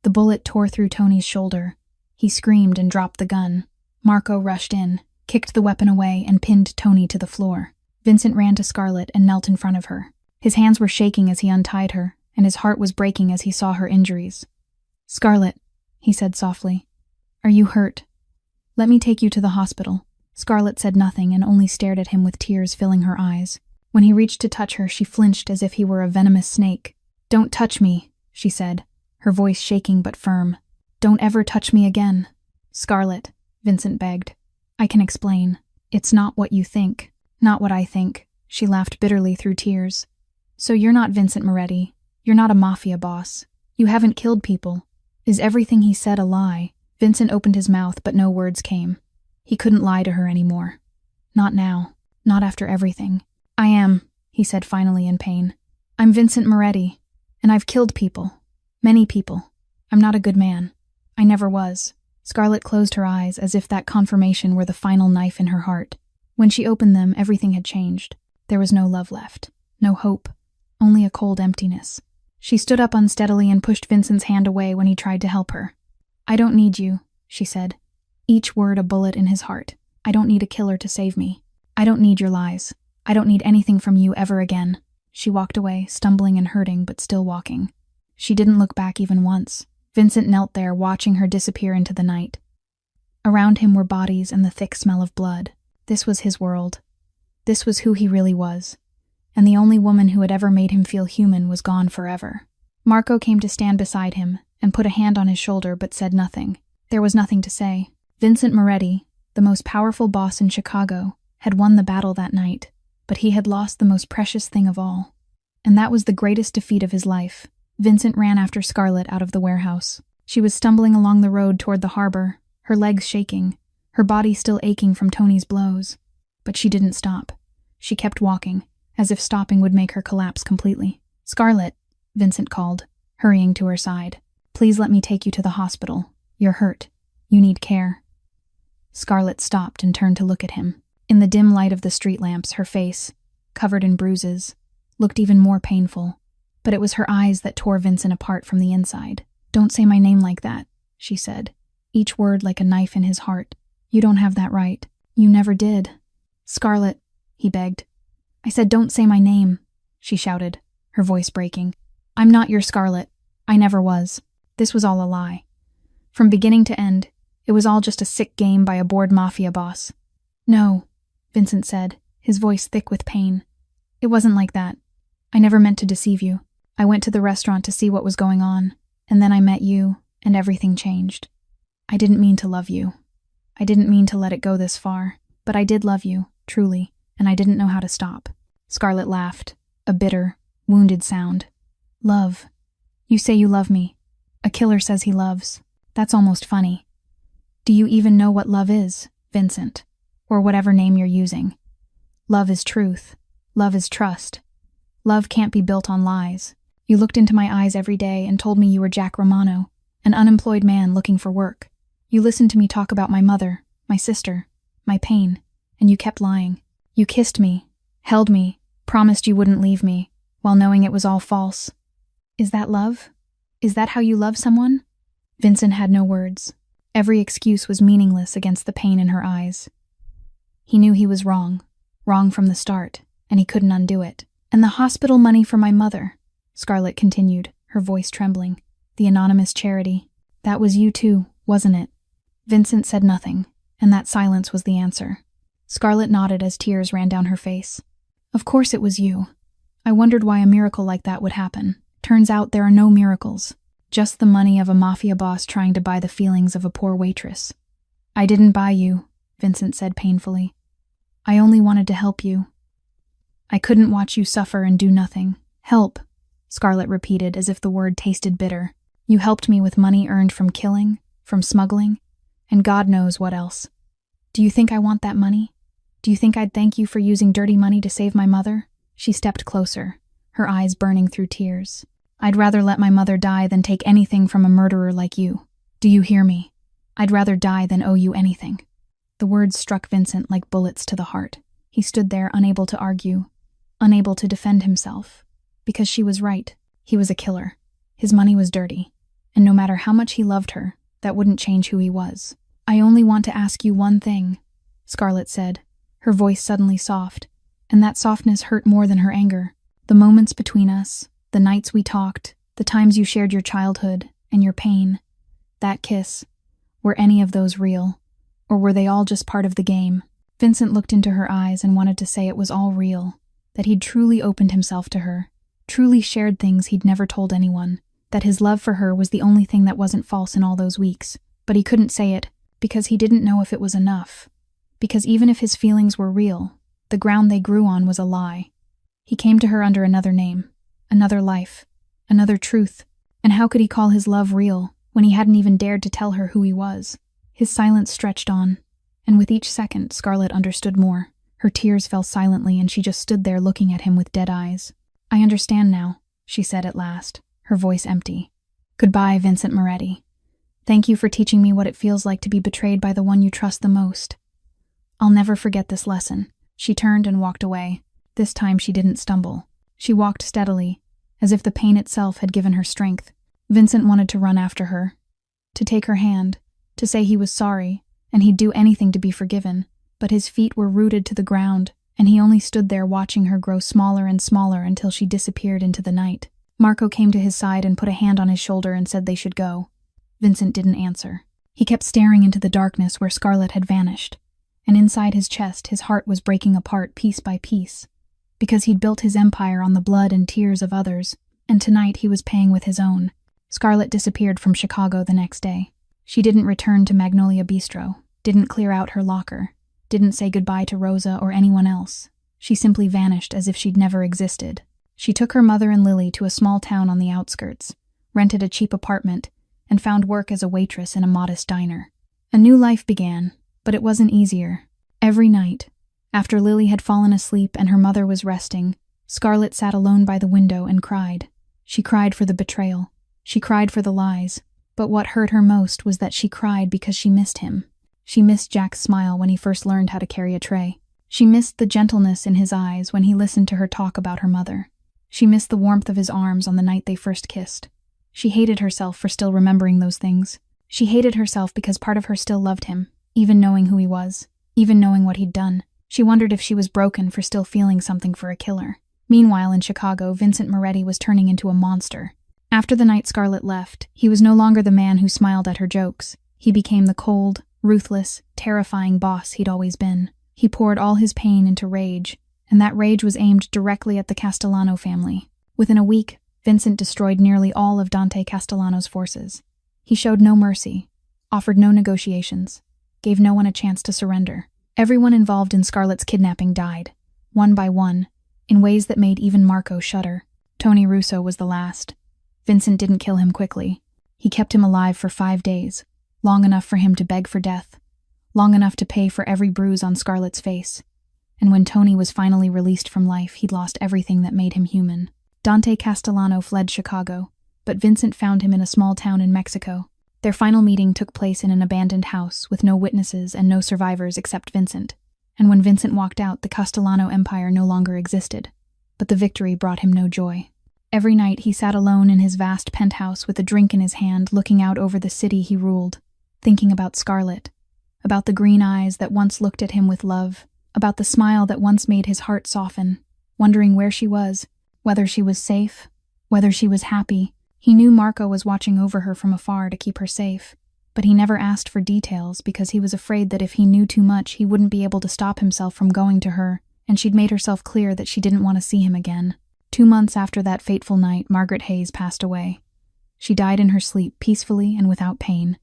The bullet tore through Tony's shoulder. He screamed and dropped the gun. Marco rushed in, kicked the weapon away, and pinned Tony to the floor. Vincent ran to Scarlett and knelt in front of her. His hands were shaking as he untied her, and his heart was breaking as he saw her injuries. "Scarlett," he said softly, "are you hurt? Let me take you to the hospital." Scarlett said nothing and only stared at him with tears filling her eyes. When he reached to touch her, she flinched as if he were a venomous snake. "Don't touch me," she said, her voice shaking but firm. "Don't ever touch me again." "Scarlett," Vincent begged, "I can explain. It's not what you think, not what I think." She laughed bitterly through tears. "So you're not Vincent Moretti. You're not a mafia boss. You haven't killed people. Is everything he said a lie?" Vincent opened his mouth, but no words came. He couldn't lie to her anymore. Not now. Not after everything. "I am," he said finally in pain. "I'm Vincent Moretti, and I've killed people. Many people. I'm not a good man. I never was." Scarlett closed her eyes as if that confirmation were the final knife in her heart. When she opened them, everything had changed. There was no love left. No hope. Only a cold emptiness. She stood up unsteadily and pushed Vincent's hand away when he tried to help her. "I don't need you," she said, each word a bullet in his heart. "I don't need a killer to save me. I don't need your lies. I don't need anything from you ever again." She walked away, stumbling and hurting, but still walking. She didn't look back even once. Vincent knelt there, watching her disappear into the night. Around him were bodies and the thick smell of blood. This was his world. This was who he really was. And the only woman who had ever made him feel human was gone forever. Marco came to stand beside him and put a hand on his shoulder but said nothing. There was nothing to say. Vincent Moretti, the most powerful boss in Chicago, had won the battle that night, but he had lost the most precious thing of all. And that was the greatest defeat of his life. Vincent ran after Scarlett out of the warehouse. She was stumbling along the road toward the harbor, her legs shaking, her body still aching from Tony's blows. But she didn't stop. She kept walking, as if stopping would make her collapse completely. "Scarlett," Vincent called, hurrying to her side. "Please let me take you to the hospital. You're hurt. You need care." Scarlett stopped and turned to look at him. In the dim light of the street lamps, her face, covered in bruises, looked even more painful. But it was her eyes that tore Vincent apart from the inside. "Don't say my name like that," she said, each word like a knife in his heart. "You don't have that right. You never did." "Scarlett," he begged. "I said don't say my name," she shouted, her voice breaking. "I'm not your Scarlett. I never was. This was all a lie. From beginning to end, it was all just a sick game by a bored mafia boss." "No," Vincent said, his voice thick with pain. "It wasn't like that. I never meant to deceive you. I went to the restaurant to see what was going on, and then I met you, and everything changed. I didn't mean to love you. I didn't mean to let it go this far, but I did love you, truly, and I didn't know how to stop." Scarlett laughed, a bitter, wounded sound. "Love. You say you love me. A killer says he loves. That's almost funny. Do you even know what love is, Vincent? Or whatever name you're using? Love is truth. Love is trust. Love can't be built on lies. You looked into my eyes every day and told me you were Jack Romano, an unemployed man looking for work. You listened to me talk about my mother, my sister, my pain, and you kept lying. You kissed me, held me, promised you wouldn't leave me, while knowing it was all false. Is that love? Is that how you love someone?" Vincent had no words. Every excuse was meaningless against the pain in her eyes. He knew he was wrong from the start, and he couldn't undo it. "And the hospital money for my mother," Scarlett continued, her voice trembling. "The anonymous charity. That was you too, wasn't it?" Vincent said nothing, and that silence was the answer. Scarlett nodded as tears ran down her face. "Of course it was you. I wondered why a miracle like that would happen. Turns out there are no miracles. Just the money of a mafia boss trying to buy the feelings of a poor waitress." "I didn't buy you," Vincent said painfully. "I only wanted to help you. I couldn't watch you suffer and do nothing. Help. Scarlett repeated as if the word tasted bitter. You helped me with money earned from killing, from smuggling, and God knows what else. Do you think I want that money? Do you think I'd thank you for using dirty money to save my mother? She stepped closer, her eyes burning through tears. I'd rather let my mother die than take anything from a murderer like you. Do you hear me? I'd rather die than owe you anything. The words struck Vincent like bullets to the heart. He stood there unable to argue, unable to defend himself. Because she was right. He was a killer. His money was dirty. And no matter how much he loved her, that wouldn't change who he was. I only want to ask you one thing, Scarlett said, her voice suddenly soft, and that softness hurt more than her anger. The moments between us, the nights we talked, the times you shared your childhood and your pain, that kiss, were any of those real? Or were they all just part of the game? Vincent looked into her eyes and wanted to say it was all real, that he'd truly opened himself to her, truly shared things he'd never told anyone, that his love for her was the only thing that wasn't false in all those weeks. But he couldn't say it, because he didn't know if it was enough. Because even if his feelings were real, the ground they grew on was a lie. He came to her under another name, another life, another truth, and how could he call his love real when he hadn't even dared to tell her who he was? His silence stretched on, and with each second, Scarlett understood more. Her tears fell silently, and she just stood there looking at him with dead eyes. I understand now, she said at last, her voice empty. Goodbye, Vincent Moretti. Thank you for teaching me what it feels like to be betrayed by the one you trust the most. I'll never forget this lesson. She turned and walked away. This time she didn't stumble. She walked steadily, as if the pain itself had given her strength. Vincent wanted to run after her, to take her hand, to say he was sorry, and he'd do anything to be forgiven, but his feet were rooted to the ground, and he only stood there watching her grow smaller and smaller until she disappeared into the night. Marco came to his side and put a hand on his shoulder and said they should go. Vincent didn't answer. He kept staring into the darkness where Scarlett had vanished, and inside his chest his heart was breaking apart piece by piece, because he'd built his empire on the blood and tears of others, and tonight he was paying with his own. Scarlett disappeared from Chicago the next day. She didn't return to Magnolia Bistro, didn't clear out her locker, didn't say goodbye to Rosa or anyone else. She simply vanished as if she'd never existed. She took her mother and Lily to a small town on the outskirts, rented a cheap apartment, and found work as a waitress in a modest diner. A new life began, but it wasn't easier. Every night, after Lily had fallen asleep and her mother was resting, Scarlett sat alone by the window and cried. She cried for the betrayal. She cried for the lies. But what hurt her most was that she cried because she missed him. She missed Jack's smile when he first learned how to carry a tray. She missed the gentleness in his eyes when he listened to her talk about her mother. She missed the warmth of his arms on the night they first kissed. She hated herself for still remembering those things. She hated herself because part of her still loved him, even knowing who he was, even knowing what he'd done. She wondered if she was broken for still feeling something for a killer. Meanwhile, in Chicago, Vincent Moretti was turning into a monster. After the night Scarlett left, he was no longer the man who smiled at her jokes. He became the cold, ruthless, terrifying boss he'd always been. He poured all his pain into rage, and that rage was aimed directly at the Castellano family. Within a week, Vincent destroyed nearly all of Dante Castellano's forces. He showed no mercy, offered no negotiations, gave no one a chance to surrender. Everyone involved in Scarlett's kidnapping died, one by one, in ways that made even Marco shudder. Tony Russo was the last. Vincent didn't kill him quickly. He kept him alive for 5 days, long enough for him to beg for death, long enough to pay for every bruise on Scarlett's face. And when Tony was finally released from life, he'd lost everything that made him human. Dante Castellano fled Chicago, but Vincent found him in a small town in Mexico. Their final meeting took place in an abandoned house with no witnesses and no survivors except Vincent. And when Vincent walked out, the Castellano Empire no longer existed. But the victory brought him no joy. Every night he sat alone in his vast penthouse with a drink in his hand, looking out over the city he ruled, thinking about Scarlett, about the green eyes that once looked at him with love, about the smile that once made his heart soften, wondering where she was, whether she was safe, whether she was happy. He knew Marco was watching over her from afar to keep her safe, but he never asked for details because he was afraid that if he knew too much, he wouldn't be able to stop himself from going to her, and she'd made herself clear that she didn't want to see him again. 2 months after that fateful night, Margaret Hayes passed away. She died in her sleep, peacefully and without pain,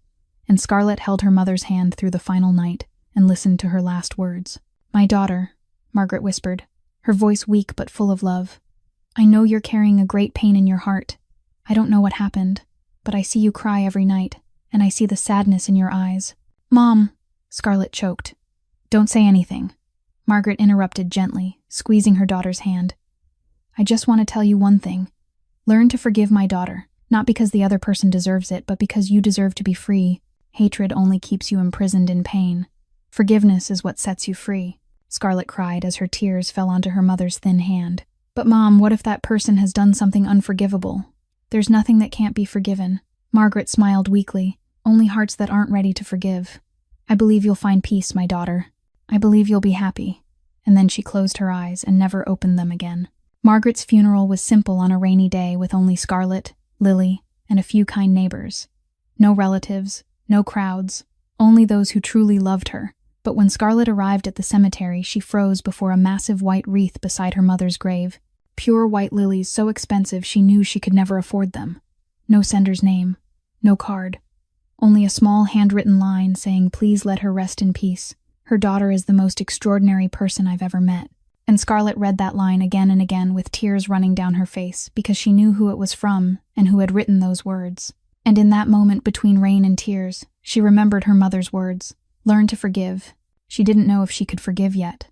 and Scarlett held her mother's hand through the final night and listened to her last words. "My daughter," Margaret whispered, her voice weak but full of love. I know you're carrying a great pain in your heart. I don't know what happened, but I see you cry every night, and I see the sadness in your eyes. Mom, Scarlett choked. Don't say anything. Margaret interrupted gently, squeezing her daughter's hand. I just want to tell you one thing. Learn to forgive my daughter, not because the other person deserves it, but because you deserve to be free. Hatred only keeps you imprisoned in pain. Forgiveness is what sets you free, Scarlett cried as her tears fell onto her mother's thin hand. But Mom, what if that person has done something unforgivable? There's nothing that can't be forgiven. Margaret smiled weakly. Only hearts that aren't ready to forgive. I believe you'll find peace, my daughter. I believe you'll be happy. And then she closed her eyes and never opened them again. Margaret's funeral was simple on a rainy day with only Scarlett, Lily, and a few kind neighbors. No relatives, no crowds, only those who truly loved her. But when Scarlett arrived at the cemetery, she froze before a massive white wreath beside her mother's grave. Pure white lilies so expensive she knew she could never afford them. No sender's name, no card. Only a small handwritten line saying, "Please let her rest in peace. Her daughter is the most extraordinary person I've ever met." And Scarlett read that line again and again with tears running down her face because she knew who it was from and who had written those words. And in that moment between rain and tears, she remembered her mother's words. Learn to forgive. She didn't know if she could forgive yet.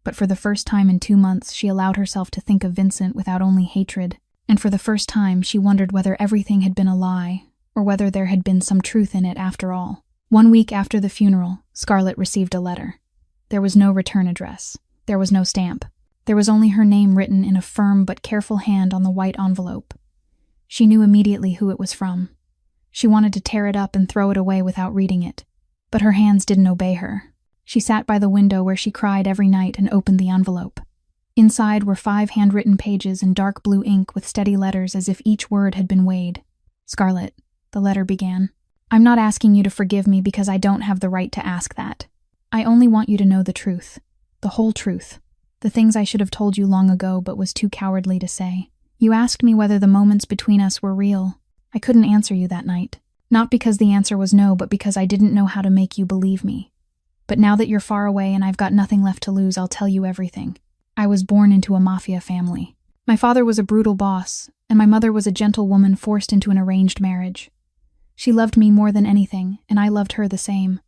But for the first time in 2 months, she allowed herself to think of Vincent without only hatred. And for the first time, she wondered whether everything had been a lie, or whether there had been some truth in it after all. 1 week after the funeral, Scarlett received a letter. There was no return address. There was no stamp. There was only her name written in a firm but careful hand on the white envelope. She knew immediately who it was from. She wanted to tear it up and throw it away without reading it. But her hands didn't obey her. She sat by the window where she cried every night and opened the envelope. Inside were 5 handwritten pages in dark blue ink with steady letters as if each word had been weighed. Scarlett, the letter began. I'm not asking you to forgive me because I don't have the right to ask that. I only want you to know the truth. The whole truth. The things I should have told you long ago but was too cowardly to say. You asked me whether the moments between us were real. I couldn't answer you that night. Not because the answer was no, but because I didn't know how to make you believe me. But now that you're far away and I've got nothing left to lose, I'll tell you everything. I was born into a Mafia family. My father was a brutal boss, and my mother was a gentle woman forced into an arranged marriage. She loved me more than anything, and I loved her the same.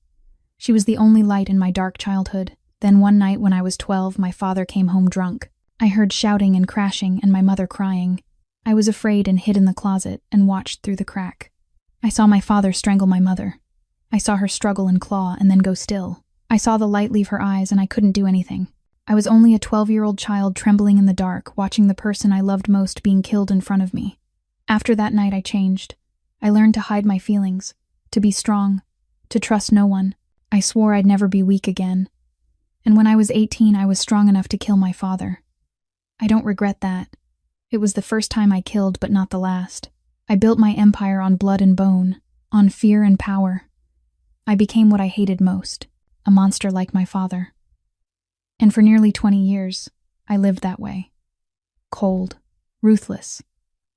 She was the only light in my dark childhood. Then one night when I was 12, my father came home drunk. I heard shouting and crashing and my mother crying. I was afraid and hid in the closet and watched through the crack. I saw my father strangle my mother. I saw her struggle and claw and then go still. I saw the light leave her eyes and I couldn't do anything. I was only a 12-year-old child trembling in the dark, watching the person I loved most being killed in front of me. After that night I changed. I learned to hide my feelings, to be strong, to trust no one. I swore I'd never be weak again. And when I was 18, I was strong enough to kill my father. I don't regret that. It was the first time I killed, but not the last. I built my empire on blood and bone, on fear and power. I became what I hated most, a monster like my father. And for nearly 20 years, I lived that way. Cold, ruthless,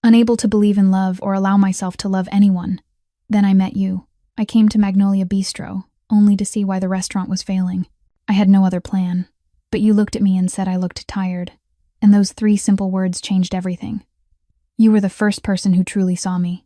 unable to believe in love or allow myself to love anyone. Then I met you. I came to Magnolia Bistro, only to see why the restaurant was failing. I had no other plan, but you looked at me and said I looked tired, and those 3 simple words changed everything. You were the first person who truly saw me.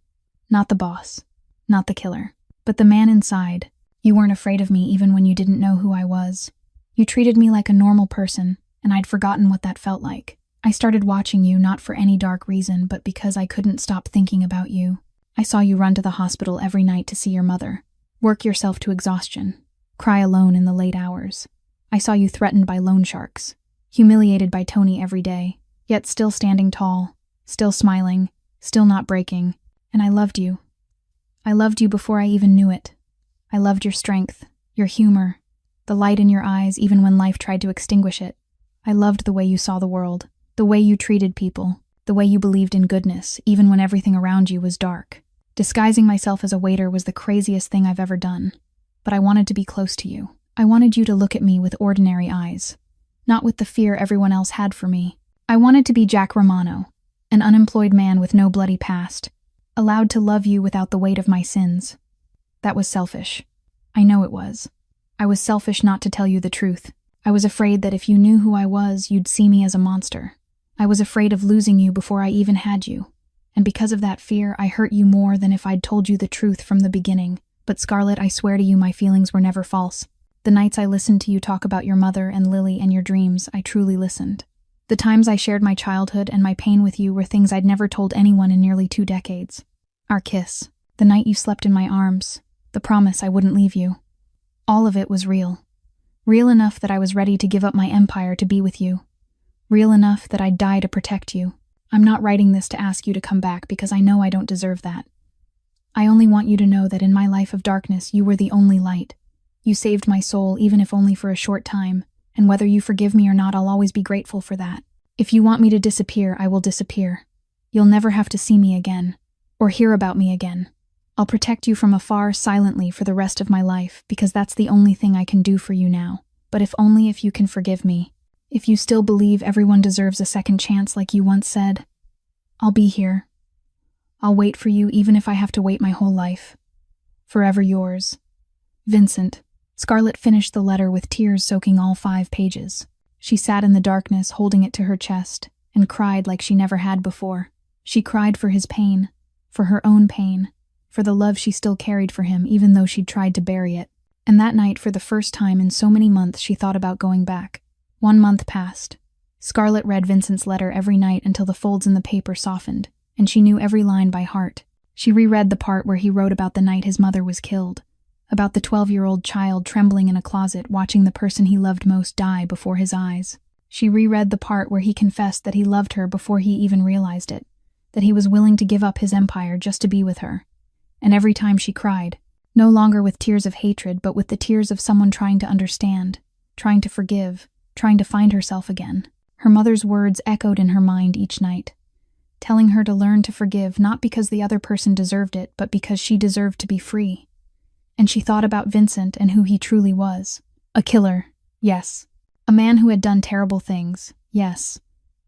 Not the boss, not the killer, but the man inside. You weren't afraid of me even when you didn't know who I was. You treated me like a normal person, and I'd forgotten what that felt like. I started watching you not for any dark reason, but because I couldn't stop thinking about you. I saw you run to the hospital every night to see your mother, work yourself to exhaustion, cry alone in the late hours. I saw you threatened by loan sharks, humiliated by Tony every day, yet still standing tall, still smiling, still not breaking, and I loved you. I loved you before I even knew it. I loved your strength, your humor, the light in your eyes even when life tried to extinguish it. I loved the way you saw the world, the way you treated people, the way you believed in goodness even when everything around you was dark. Disguising myself as a waiter was the craziest thing I've ever done. But I wanted to be close to you. I wanted you to look at me with ordinary eyes, not with the fear everyone else had for me. I wanted to be Jack Romano, an unemployed man with no bloody past, allowed to love you without the weight of my sins. That was selfish. I know it was. I was selfish not to tell you the truth. I was afraid that if you knew who I was, you'd see me as a monster. I was afraid of losing you before I even had you. And because of that fear, I hurt you more than if I'd told you the truth from the beginning. But Scarlett, I swear to you my feelings were never false. The nights I listened to you talk about your mother and Lily and your dreams, I truly listened. The times I shared my childhood and my pain with you were things I'd never told anyone in nearly 2 decades. Our kiss, the night you slept in my arms, the promise I wouldn't leave you. All of it was real. Real enough that I was ready to give up my empire to be with you. Real enough that I'd die to protect you. I'm not writing this to ask you to come back because I know I don't deserve that. I only want you to know that in my life of darkness, you were the only light. You saved my soul, even if only for a short time, and whether you forgive me or not, I'll always be grateful for that. If you want me to disappear, I will disappear. You'll never have to see me again, or hear about me again. I'll protect you from afar silently for the rest of my life, because that's the only thing I can do for you now. But if only if you can forgive me. If you still believe everyone deserves a second chance like you once said, I'll be here. I'll wait for you even if I have to wait my whole life. Forever yours. Vincent. Scarlett finished the letter with tears soaking all 5 pages. She sat in the darkness, holding it to her chest, and cried like she never had before. She cried for his pain, for her own pain, for the love she still carried for him even though she'd tried to bury it. And that night, for the first time in so many months, she thought about going back. 1 month passed. Scarlett read Vincent's letter every night until the folds in the paper softened, and she knew every line by heart. She reread the part where he wrote about the night his mother was killed, about the 12-year-old child trembling in a closet watching the person he loved most die before his eyes. She reread the part where he confessed that he loved her before he even realized it, that he was willing to give up his empire just to be with her. And every time she cried, no longer with tears of hatred, but with the tears of someone trying to understand, trying to forgive, trying to find herself again. Her mother's words echoed in her mind each night, telling her to learn to forgive not because the other person deserved it, but because she deserved to be free. And she thought about Vincent and who he truly was. A killer, yes. A man who had done terrible things, yes.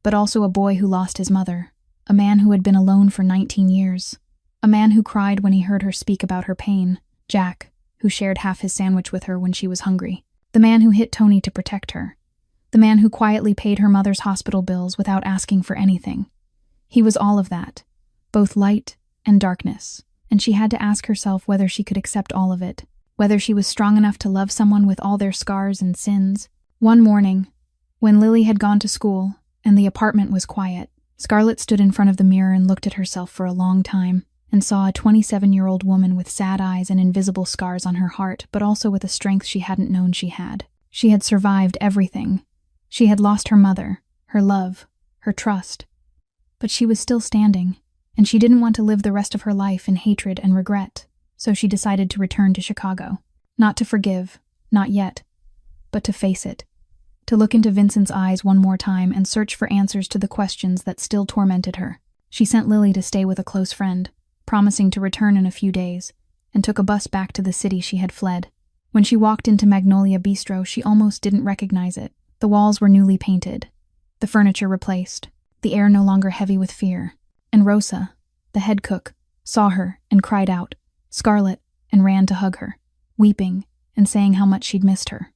But also a boy who lost his mother. A man who had been alone for 19 years. A man who cried when he heard her speak about her pain. Jack, who shared half his sandwich with her when she was hungry. The man who hit Tony to protect her. The man who quietly paid her mother's hospital bills without asking for anything. He was all of that, both light and darkness. And she had to ask herself whether she could accept all of it, whether she was strong enough to love someone with all their scars and sins. One morning, when Lily had gone to school and the apartment was quiet, Scarlett stood in front of the mirror and looked at herself for a long time and saw a 27-year-old woman with sad eyes and invisible scars on her heart, but also with a strength she hadn't known she had. She had survived everything. She had lost her mother, her love, her trust. But she was still standing. And she didn't want to live the rest of her life in hatred and regret, so she decided to return to Chicago. Not to forgive, not yet, but to face it. To look into Vincent's eyes one more time and search for answers to the questions that still tormented her. She sent Lily to stay with a close friend, promising to return in a few days, and took a bus back to the city she had fled. When she walked into Magnolia Bistro, she almost didn't recognize it. The walls were newly painted, the furniture replaced, the air no longer heavy with fear. And Rosa, the head cook, saw her and cried out, "Scarlett," and ran to hug her, weeping and saying how much she'd missed her.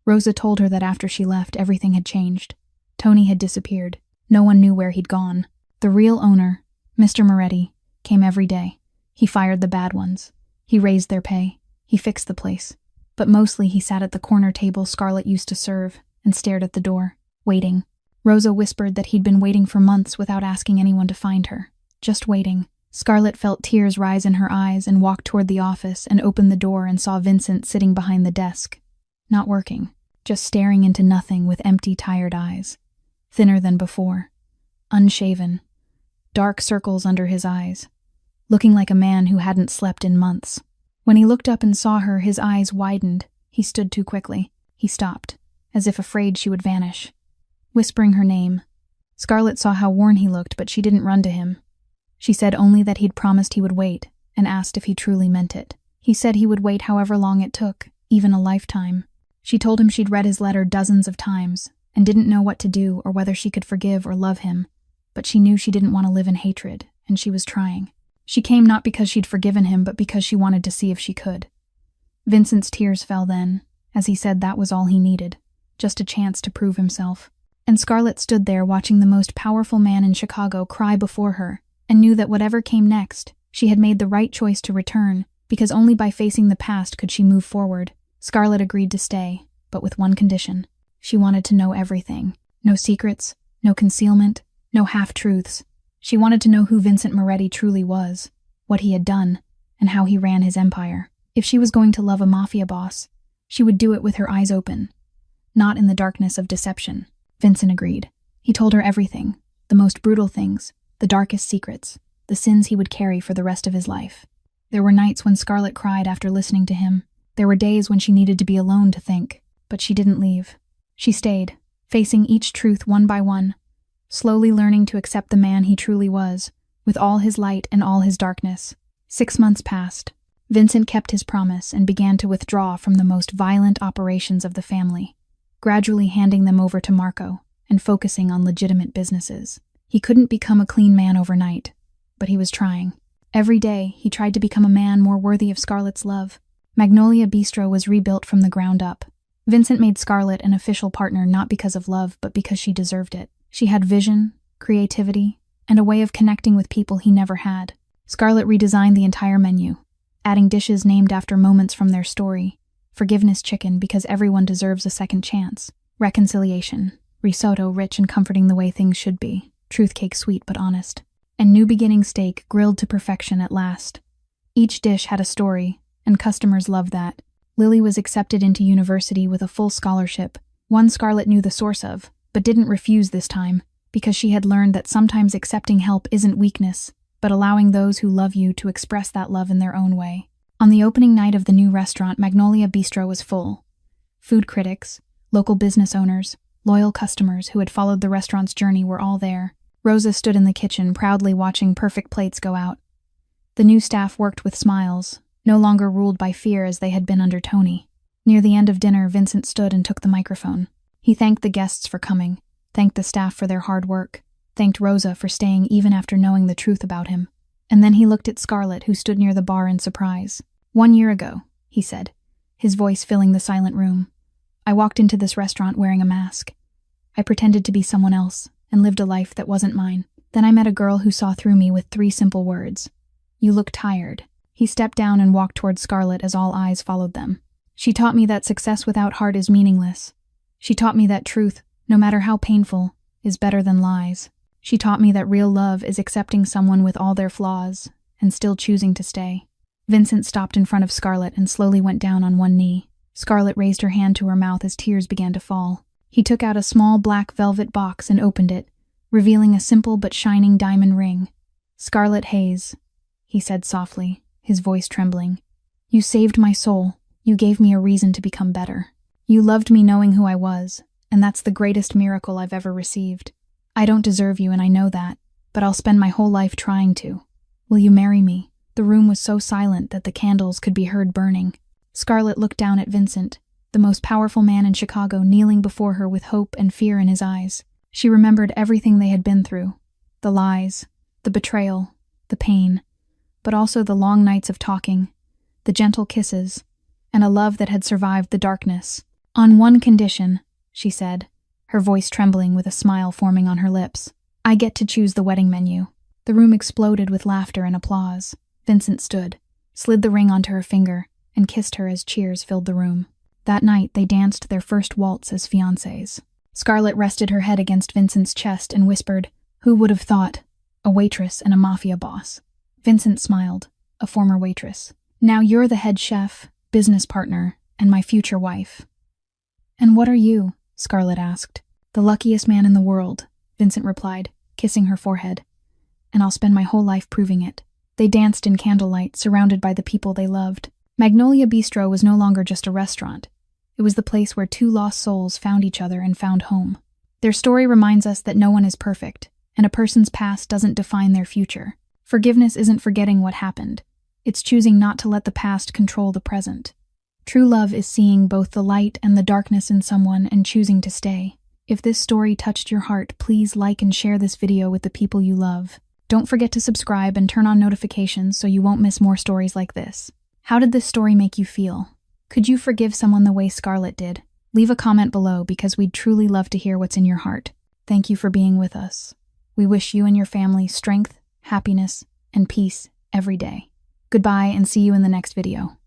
Rosa told her that after she left, everything had changed. Tony had disappeared. No one knew where he'd gone. The real owner, Mr. Moretti, came every day. He fired the bad ones. He raised their pay. He fixed the place. But mostly he sat at the corner table Scarlett used to serve and stared at the door, waiting. Rosa whispered that he'd been waiting for months without asking anyone to find her. Just waiting. Scarlett felt tears rise in her eyes and walked toward the office and opened the door and saw Vincent sitting behind the desk. Not working. Just staring into nothing with empty, tired eyes. Thinner than before. Unshaven. Dark circles under his eyes. Looking like a man who hadn't slept in months. When he looked up and saw her, his eyes widened. He stood too quickly. He stopped, as if afraid she would vanish. Whispering her name. Scarlett saw how worn he looked, but she didn't run to him. She said only that he'd promised he would wait, and asked if he truly meant it. He said he would wait however long it took, even a lifetime. She told him she'd read his letter dozens of times, and didn't know what to do or whether she could forgive or love him, but she knew she didn't want to live in hatred, and she was trying. She came not because she'd forgiven him, but because she wanted to see if she could. Vincent's tears fell then, as he said that was all he needed, just a chance to prove himself. And Scarlett stood there watching the most powerful man in Chicago cry before her, and knew that whatever came next, she had made the right choice to return, because only by facing the past could she move forward. Scarlett agreed to stay, but with one condition. She wanted to know everything. No secrets, no concealment, no half-truths. She wanted to know who Vincent Moretti truly was, what he had done, and how he ran his empire. If she was going to love a mafia boss, she would do it with her eyes open, not in the darkness of deception. Vincent agreed. He told her everything, the most brutal things, the darkest secrets, the sins he would carry for the rest of his life. There were nights when Scarlett cried after listening to him. There were days when she needed to be alone to think, but she didn't leave. She stayed, facing each truth one by one, slowly learning to accept the man he truly was, with all his light and all his darkness. 6 months passed. Vincent kept his promise and began to withdraw from the most violent operations of the family, gradually handing them over to Marco and focusing on legitimate businesses. He couldn't become a clean man overnight, but he was trying. Every day, he tried to become a man more worthy of Scarlett's love. Magnolia Bistro was rebuilt from the ground up. Vincent made Scarlett an official partner not because of love, but because she deserved it. She had vision, creativity, and a way of connecting with people he never had. Scarlett redesigned the entire menu, adding dishes named after moments from their story. Forgiveness chicken because everyone deserves a second chance. Reconciliation, risotto rich and comforting the way things should be. Truth cake sweet but honest. And new beginning steak grilled to perfection at last. Each dish had a story, and customers loved that. Lily was accepted into university with a full scholarship, one Scarlett knew the source of, but didn't refuse this time, because she had learned that sometimes accepting help isn't weakness, but allowing those who love you to express that love in their own way. On the opening night of the new restaurant, Magnolia Bistro was full. Food critics, local business owners, loyal customers who had followed the restaurant's journey were all there. Rosa stood in the kitchen, proudly watching perfect plates go out. The new staff worked with smiles, no longer ruled by fear as they had been under Tony. Near the end of dinner, Vincent stood and took the microphone. He thanked the guests for coming, thanked the staff for their hard work, thanked Rosa for staying even after knowing the truth about him. And then he looked at Scarlett, who stood near the bar in surprise. 1 year ago, he said, his voice filling the silent room, I walked into this restaurant wearing a mask. I pretended to be someone else and lived a life that wasn't mine. Then I met a girl who saw through me with 3 simple words. You look tired. He stepped down and walked toward Scarlett as all eyes followed them. She taught me that success without heart is meaningless. She taught me that truth, no matter how painful, is better than lies. She taught me that real love is accepting someone with all their flaws and still choosing to stay. Vincent stopped in front of Scarlett and slowly went down on one knee. Scarlett raised her hand to her mouth as tears began to fall. He took out a small black velvet box and opened it, revealing a simple but shining diamond ring. Scarlett Hayes, he said softly, his voice trembling. You saved my soul. You gave me a reason to become better. You loved me knowing who I was, and that's the greatest miracle I've ever received. I don't deserve you, and I know that, but I'll spend my whole life trying to. Will you marry me? The room was so silent that the candles could be heard burning. Scarlett looked down at Vincent, the most powerful man in Chicago, kneeling before her with hope and fear in his eyes. She remembered everything they had been through, the lies, the betrayal, the pain, but also the long nights of talking, the gentle kisses, and a love that had survived the darkness. On one condition, she said, her voice trembling with a smile forming on her lips. I get to choose the wedding menu. The room exploded with laughter and applause. Vincent stood, slid the ring onto her finger, and kissed her as cheers filled the room. That night, they danced their first waltz as fiancés. Scarlett rested her head against Vincent's chest and whispered, Who would have thought? A waitress and a mafia boss. Vincent smiled, a former waitress. Now you're the head chef, business partner, and my future wife. And what are you? Scarlett asked. The luckiest man in the world, Vincent replied, kissing her forehead. And I'll spend my whole life proving it. They danced in candlelight, surrounded by the people they loved. Magnolia Bistro was no longer just a restaurant. It was the place where 2 lost souls found each other and found home. Their story reminds us that no one is perfect, and a person's past doesn't define their future. Forgiveness isn't forgetting what happened. It's choosing not to let the past control the present. True love is seeing both the light and the darkness in someone and choosing to stay. If this story touched your heart, please like and share this video with the people you love. Don't forget to subscribe and turn on notifications so you won't miss more stories like this. How did this story make you feel? Could you forgive someone the way Scarlett did? Leave a comment below because we'd truly love to hear what's in your heart. Thank you for being with us. We wish you and your family strength, happiness, and peace every day. Goodbye and see you in the next video.